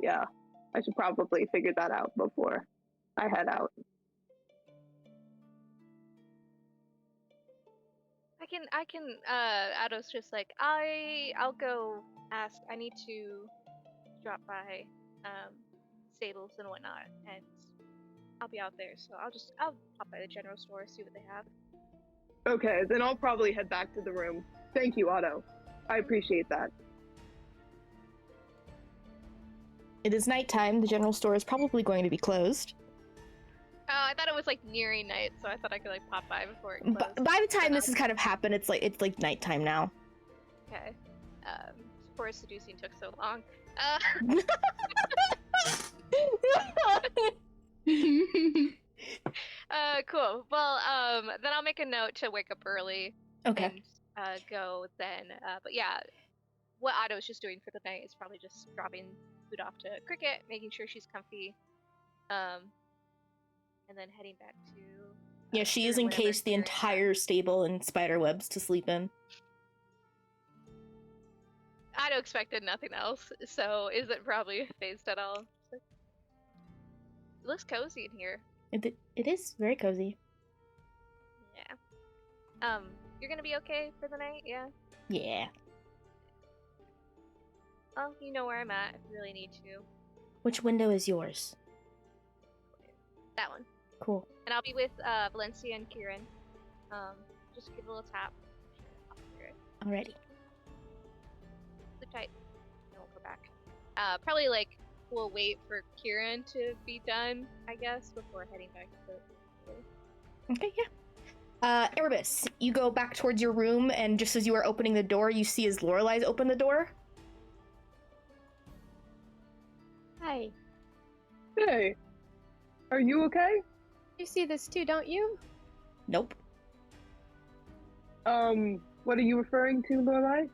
Yeah. I should probably figure that out before I head out. I can, Ado's just like, I'll go ask. I need to drop by, stables and whatnot, and I'll be out there, so I'll pop by the general store, see what they have. Okay, then I'll probably head back to the room. Thank you, Otto. I appreciate that. It is nighttime. The general store is probably going to be closed. I thought it was like nearing night, so I thought I could like pop by before it closed. By the time this has kind of happened, it's like nighttime now. Okay. Poor seducing took so long. Cool. Well, then I'll make a note to wake up early. Okay. And go then. But yeah, what Otto's just doing for the night is probably just dropping food off to Cricket, making sure she's comfy, and then heading back to. Yeah, she has Kieran whenever encased the Kieran's done. entire stable in spider webs to sleep in. Otto expected nothing else, so isn't probably phased at all. It looks cozy in here. It is very cozy. Yeah. You're gonna be okay for the night, yeah? Yeah. Well, you know where I'm at if you really need to. Which window is yours? That one. Cool. And I'll be with Valencia and Kieran. Just give a little tap. Alrighty. Sleep tight. And we'll go back. Probably like we'll wait for Kieran to be done, I guess, before heading back to the. Okay, yeah. Erebus, you go back towards your room, and just as you are opening the door, you see as Lorelai's open the door. Hi. Hey, are you okay? You see this too, don't you? Nope. What are you referring to, Lorelai?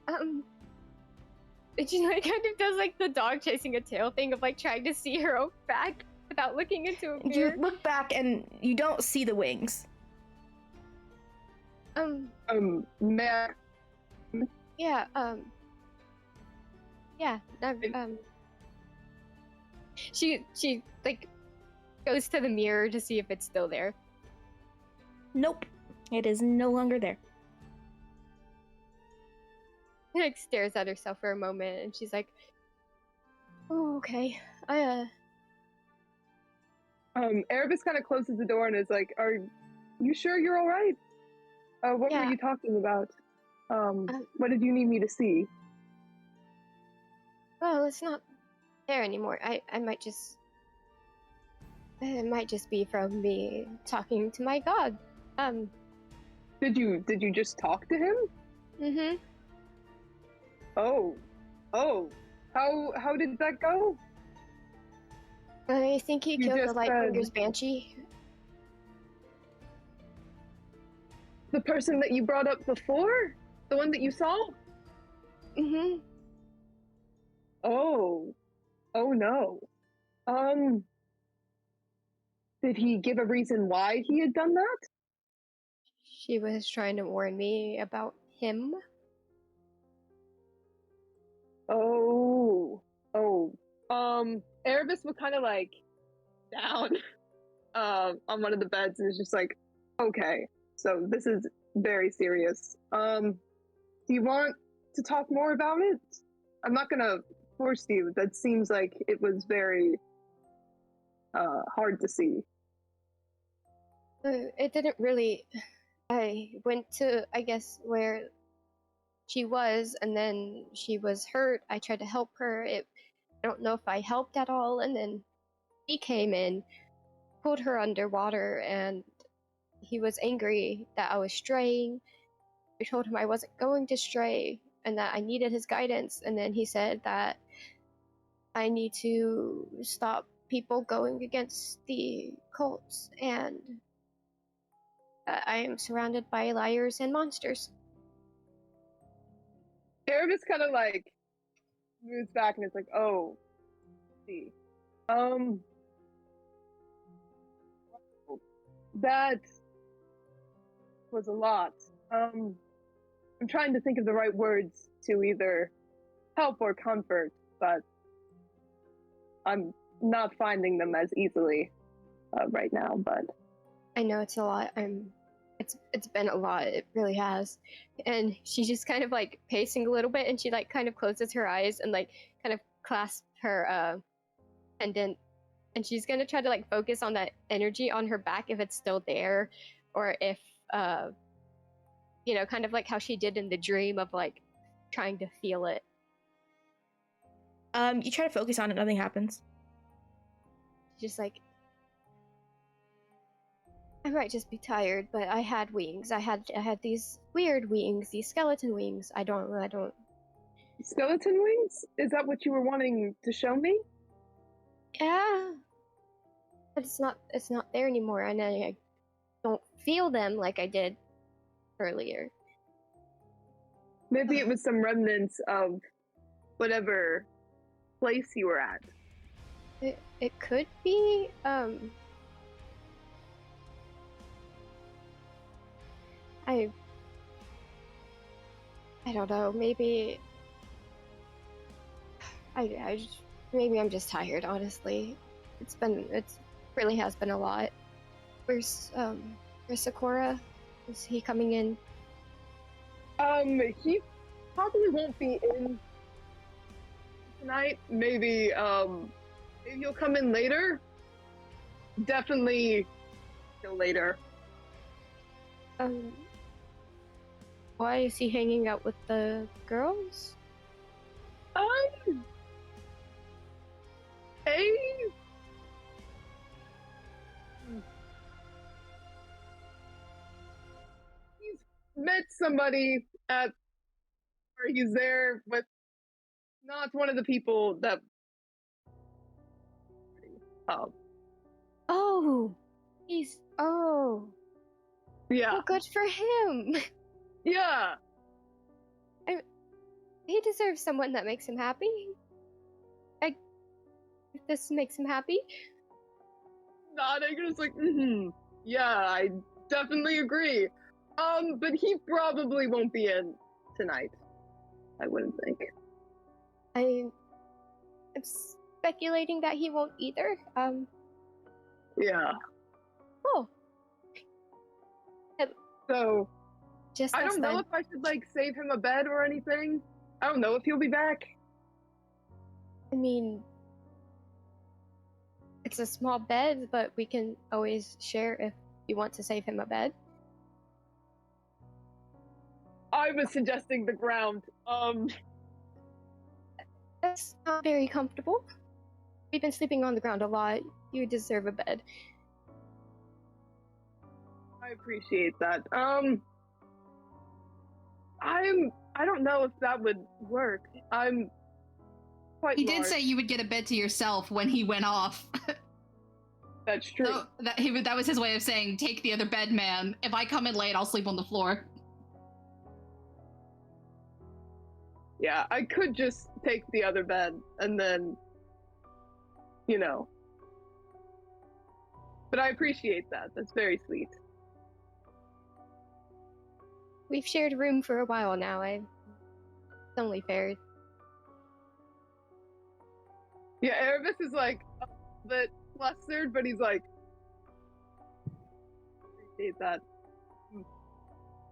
But you know, it kind of does like the dog chasing a tail thing of like trying to see her own back without looking into a You mirror. look back, and you don't see the wings. May I? Yeah, yeah, she like goes to the mirror to see if it's still there. Nope. It is no longer there. She like stares at herself for a moment, and she's like, "Oh, okay. Erebus kind of closes the door and is like, "Are you sure you're all right? What Yeah. were you talking about? What did you need me to see?" Well, it's not there anymore. I might just. It might just be from me talking to my god. Did you just talk to him? Mm-hmm. Oh. How did that go? I think he You killed the just Lightbringer's banshee. The person that you brought up before? The one that you saw? Mm-hmm. Oh no. Did he give a reason why he had done that? She was trying to warn me about him. Oh. Erebus will kind of like down on one of the beds and is just like, okay, so this is very serious. Do you want to talk more about it? I'm not gonna force you. That seems like it was very hard to see. It didn't really. I went to, I guess, where she was, and then she was hurt. I tried to help her. I don't know if I helped at all, and then he came in, pulled her underwater, and he was angry that I was straying. I told him I wasn't going to stray, and that I needed his guidance, and then he said that I need to stop people going against the cults, and I am surrounded by liars and monsters. Erebus kind of like moves back and it's like, oh, see. That was a lot. I'm trying to think of the right words to either help or comfort, but I'm not finding them as easily right now, but I know it's a lot. It's been a lot. It really has. And she's just kind of like pacing a little bit, and she like kind of closes her eyes and like kind of clasps her pendant, and she's gonna try to like focus on that energy on her back if it's still there, or if you know, kind of like how she did in the dream of like trying to feel it. You try to focus on it, nothing happens. Just like, I might just be tired, but I had wings. I had these weird wings, these skeleton wings. I don't. skeleton wings? Is that what you were wanting to show me? Yeah, but it's not there anymore, and I don't feel them like I did earlier. Maybe it was some remnants of whatever place you were at. It could be, I don't know, maybe maybe I'm just tired, honestly. It really has been a lot. Where's Sakura? Is he coming in? He probably won't be in tonight. Maybe he'll come in later. Definitely till later. Why is he hanging out with the girls? Hey. He's met somebody at, or he's there with not one of the people that. Oh, Yeah. well, good for him. Yeah. He deserves someone that makes him happy. If this makes him happy. Nodding, just like, yeah, I definitely agree. But he probably won't be in tonight. I wouldn't think. I'm speculating that he won't either. Yeah. Oh. So, Just I us don't know then. if I should, like, save him a bed or anything. I don't know if he'll be back. I mean, it's a small bed, but we can always share if you want to save him a bed. I was suggesting the ground. That's not very comfortable. We've been sleeping on the ground a lot. You deserve a bed. I appreciate that. I don't know if that would work. I'm quite He did large. say you would get a bed to yourself when he went off. That's true. So that was his way of saying, take the other bed, man. If I come in late, I'll sleep on the floor. Yeah, I could just take the other bed and then, you know. But I appreciate that. That's very sweet. We've shared a room for a while now. It's only fair. Yeah, Erebus is like a bit flustered, but he's like, appreciate that.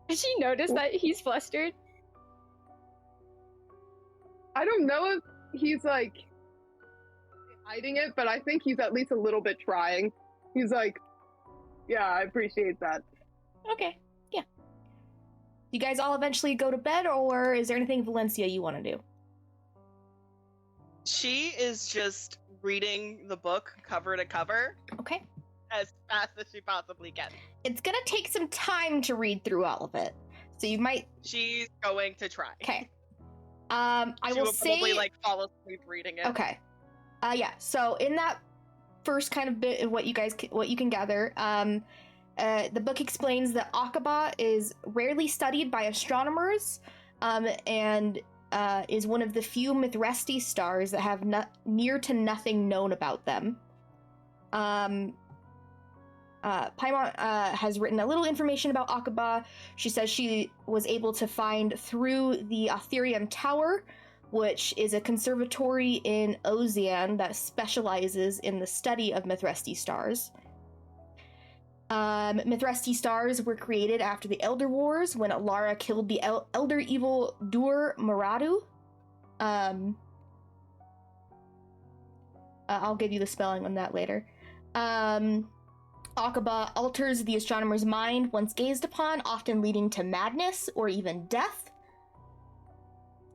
Did you notice that he's flustered? I don't know if he's like hiding it, but I think he's at least a little bit trying. He's like, yeah, I appreciate that. Okay, yeah. You guys all eventually go to bed, or is there anything Valencia you want to do? She is just reading the book cover to cover Okay. as fast as she possibly can. It's gonna take some time to read through all of it, so you might. She's going to try. Okay. I She will will say. probably like fall asleep reading it. Okay. Yeah. So in that first kind of bit of what you can gather, the book explains that Aqaba is rarely studied by astronomers, and is one of the few Mithresti stars that have near to nothing known about them. Paimon has written a little information about Aqaba. She says she was able to find through the Aetherium Tower, which is a conservatory in Ozian that specializes in the study of Mithresti stars. Mithresti stars were created after the Elder Wars when Alara killed the Elder Evil Dur Maradu. I'll give you the spelling on that later. Aqaba alters the astronomer's mind once gazed upon, often leading to madness or even death.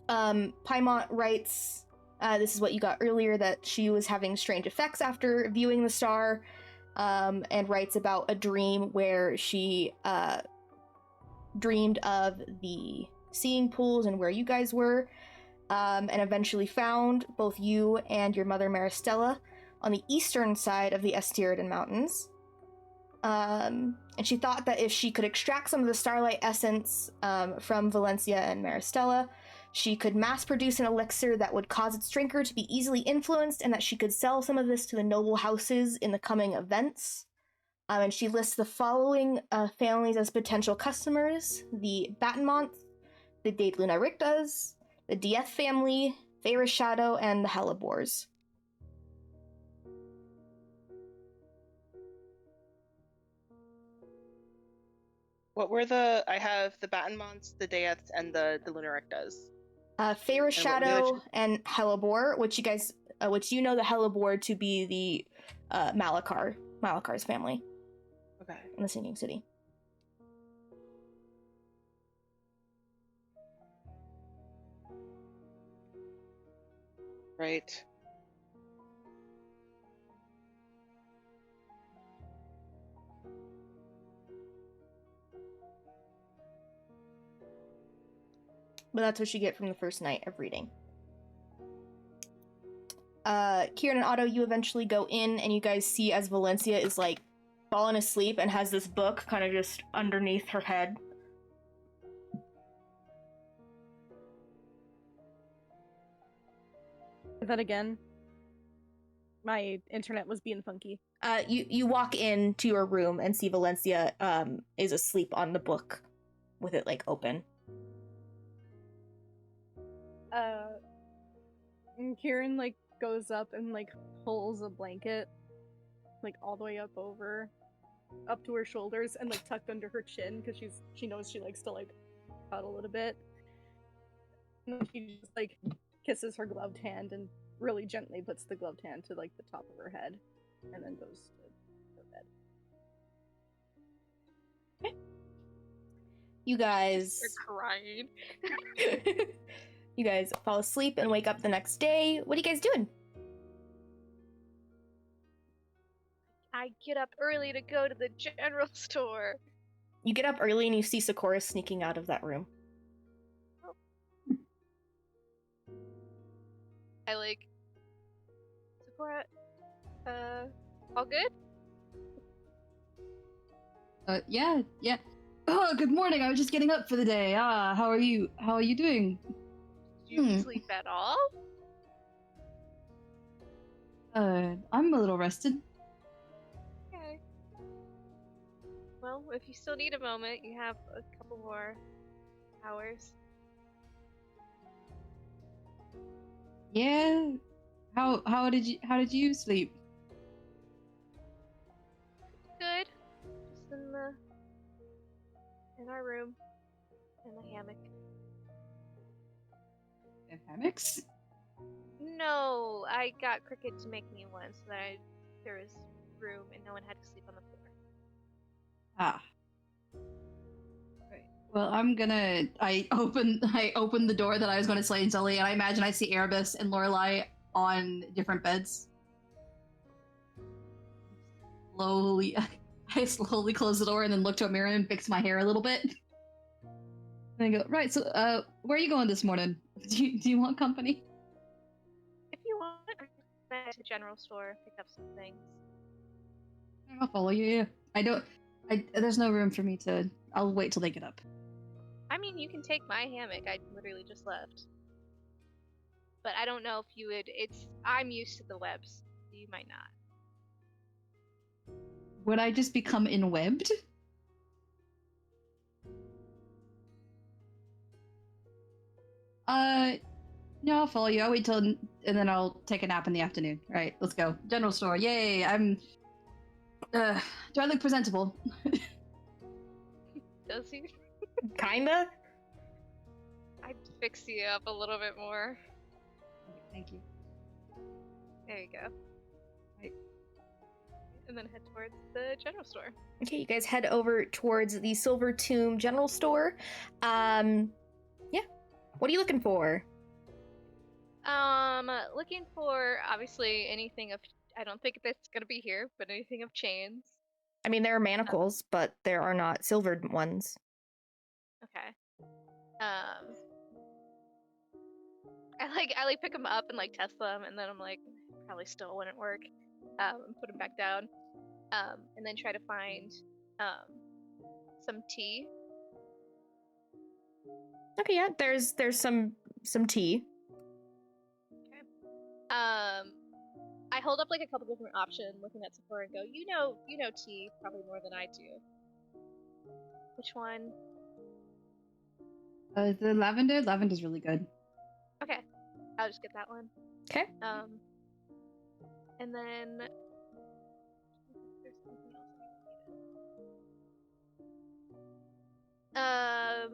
Paimon writes, this is what you got earlier, that she was having strange effects after viewing the star, and writes about a dream where she dreamed of the seeing pools and where you guys were, and eventually found both you and your mother Maristella on the eastern side of the Estiridon Mountains. And she thought that if she could extract some of the starlight essence from Valencia and Maristella, she could mass produce an elixir that would cause its drinker to be easily influenced, and that she could sell some of this to the noble houses in the coming events. And she lists the following families as potential customers: the Batenmonth, the Dade Luna Rictas, the Dieth family, Feyre Shadow, and the Hellebores. What were the? I have the Batenmonts, the Daeths, and the Lunarictas. Feyre Shadow and Hellebore, which you know the Hellebore to be the Malakar's family. Okay. In the Sinking City. Right. But that's what you get from the first night of reading. Kieran and Otto, you eventually go in, and you guys see as Valencia is like falling asleep and has this book kind of just underneath her head. Then again, my internet was being funky. You walk into your room and see Valencia is asleep on the book with it like open. And Kieran like goes up and like pulls a blanket like all the way up to her shoulders and like tucked under her chin, because she knows she likes to like cuddle a little bit. And then she just like kisses her gloved hand and really gently puts the gloved hand to like the top of her head, and then goes to bed. Okay. You guys They're crying. You guys fall asleep and wake up the next day. What are you guys doing? I get up early to go to the general store. You get up early and you see Sakura sneaking out of that room. I like, Sakura, all good? Yeah. Oh, good morning. I was just getting up for the day. How are you? How are you doing? Did you sleep at all? I'm a little rested. Okay. Well, if you still need a moment, you have a couple more hours. Yeah. How did you sleep? Good. Just in our room, in the hammock. In hammocks? No, I got Cricket to make me one so that there was room and no one had to sleep on the floor. Ah. Right. Well, I open the door that I was going to slay and sully, and I imagine I see Erebus and Lorelai on different beds. I slowly close the door and then look to a mirror and fix my hair a little bit. And I go, right, so, where are you going this morning? Do you want company? If you want, I can go to the general store, pick up some things. I'll follow you, yeah. There's no room for me I'll wait till they get up. I mean, you can take my hammock. I literally just left. But I don't know if you would. I'm used to the webs. You might not. Would I just become enwebbed? No, I'll follow you. I'll wait and then I'll take a nap in the afternoon. All right, let's go. General store. Yay! Do I look presentable? Does he? Kinda? I'd fix you up a little bit more. Thank you. There you go. Right. And then head towards the general store. Okay, you guys head over towards the Silver Tomb General Store. Yeah. What are you looking for? Looking for obviously anything of. I don't think that's gonna be here, but anything of chains. I mean, there are manacles, but there are not silvered ones. Okay. I pick them up and like test them, and then I'm like, probably still wouldn't work. And put them back down. and then try to find some tea. Okay, yeah, there's some tea. I hold up like a couple different options, looking at Sephora and go, you know tea probably more than I do. Which one? The lavender. Lavender's really good. Okay, I'll just get that one. Okay. And then there's something else.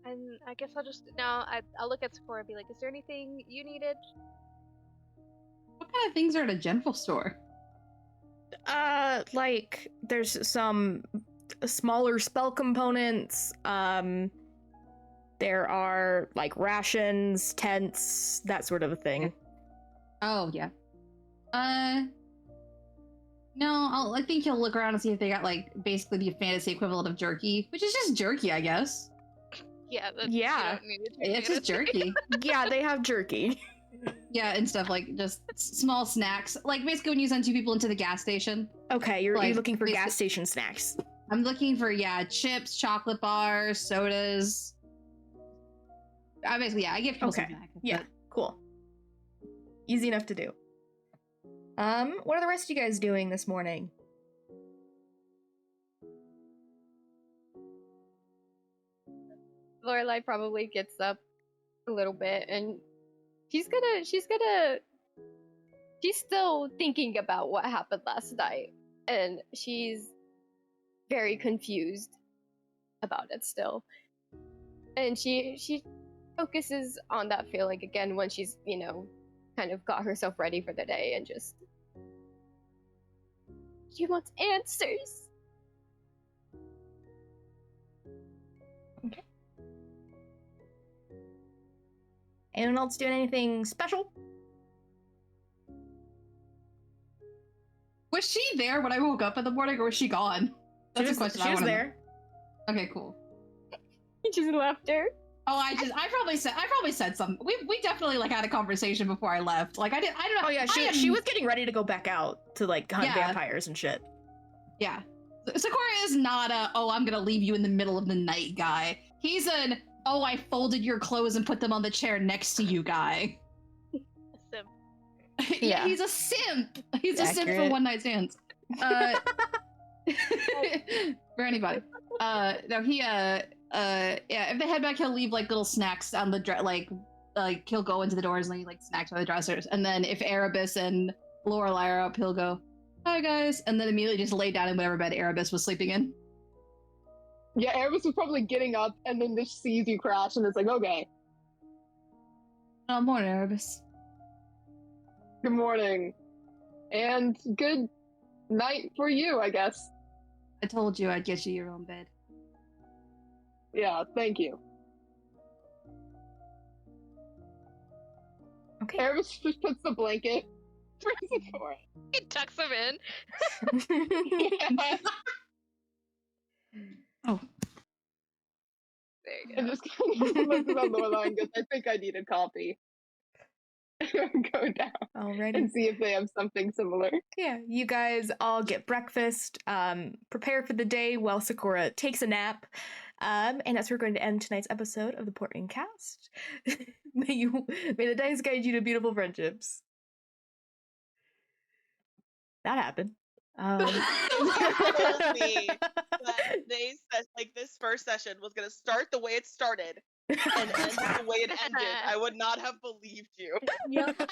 And I guess I'll look at Sephora and be like, is there anything you needed? What kind of things are at a general store? Like there's some smaller spell components. There are like rations, tents, that sort of a thing. Oh yeah. No, I think he'll look around and see if they got like basically the fantasy equivalent of jerky, which is just jerky, I guess. Yeah. Yeah. You don't need it to be It's just jerky. Yeah, they have jerky. Yeah, and stuff like just small snacks. Like basically when you send two people into the gas station. Okay, you're Like, looking for basically- gas station snacks. I'm looking for chips, chocolate bars, sodas. I give people Okay. some snack. Yeah, cool. Easy enough to do. What are the rest of you guys doing this morning? Lorelai probably gets up a little bit and she's still thinking about what happened last night, and she's very confused about it still. And she focuses on that feeling again when she's, kind of got herself ready for the day, and just she wants answers. Okay. Anyone else doing anything special? Was she there when I woke up in the morning, or was she gone? That's a question. She was wanna know. there. Okay, cool. He just left her. Oh, I probably said something. We definitely had a conversation before I left. I don't know. Oh yeah, she was getting ready to go back out to hunt vampires and shit. Yeah. Sakura is not I'm gonna leave you in the middle of the night guy. He's an I folded your clothes and put them on the chair next to you guy. A simp. Yeah. He's a simp. He's a simp for Accurate. one night stands. For anybody. No, he if they head back, he'll leave little snacks on the he'll go into the doors and leave snacks by the dressers. And then if Erebus and Lorelai are up, he'll go, "Hi guys," and then immediately just lay down in whatever bed Erebus was sleeping in. Yeah, Erebus was probably getting up and then just sees you crash and it's like, okay. Morning, Erebus. Good morning. And good night for you, I guess. I told you I'd get you your own bed. Yeah, thank you. Okay. Erebus just puts the blanket for Sakura. He tucks him in. Yeah. Oh. There you go. And just kind of looks on Lorelai and goes, I think I need a coffee. Go down Alrighty. and see if they have something similar. Yeah, you guys all get breakfast, prepare for the day while Sakura takes a nap. And that's where we're going to end tonight's episode of the Portent Kast. May the dice guide you to beautiful friendships. That happened. Told me that they said this first session was gonna start the way it started and end the way it ended. I would not have believed you. Yep.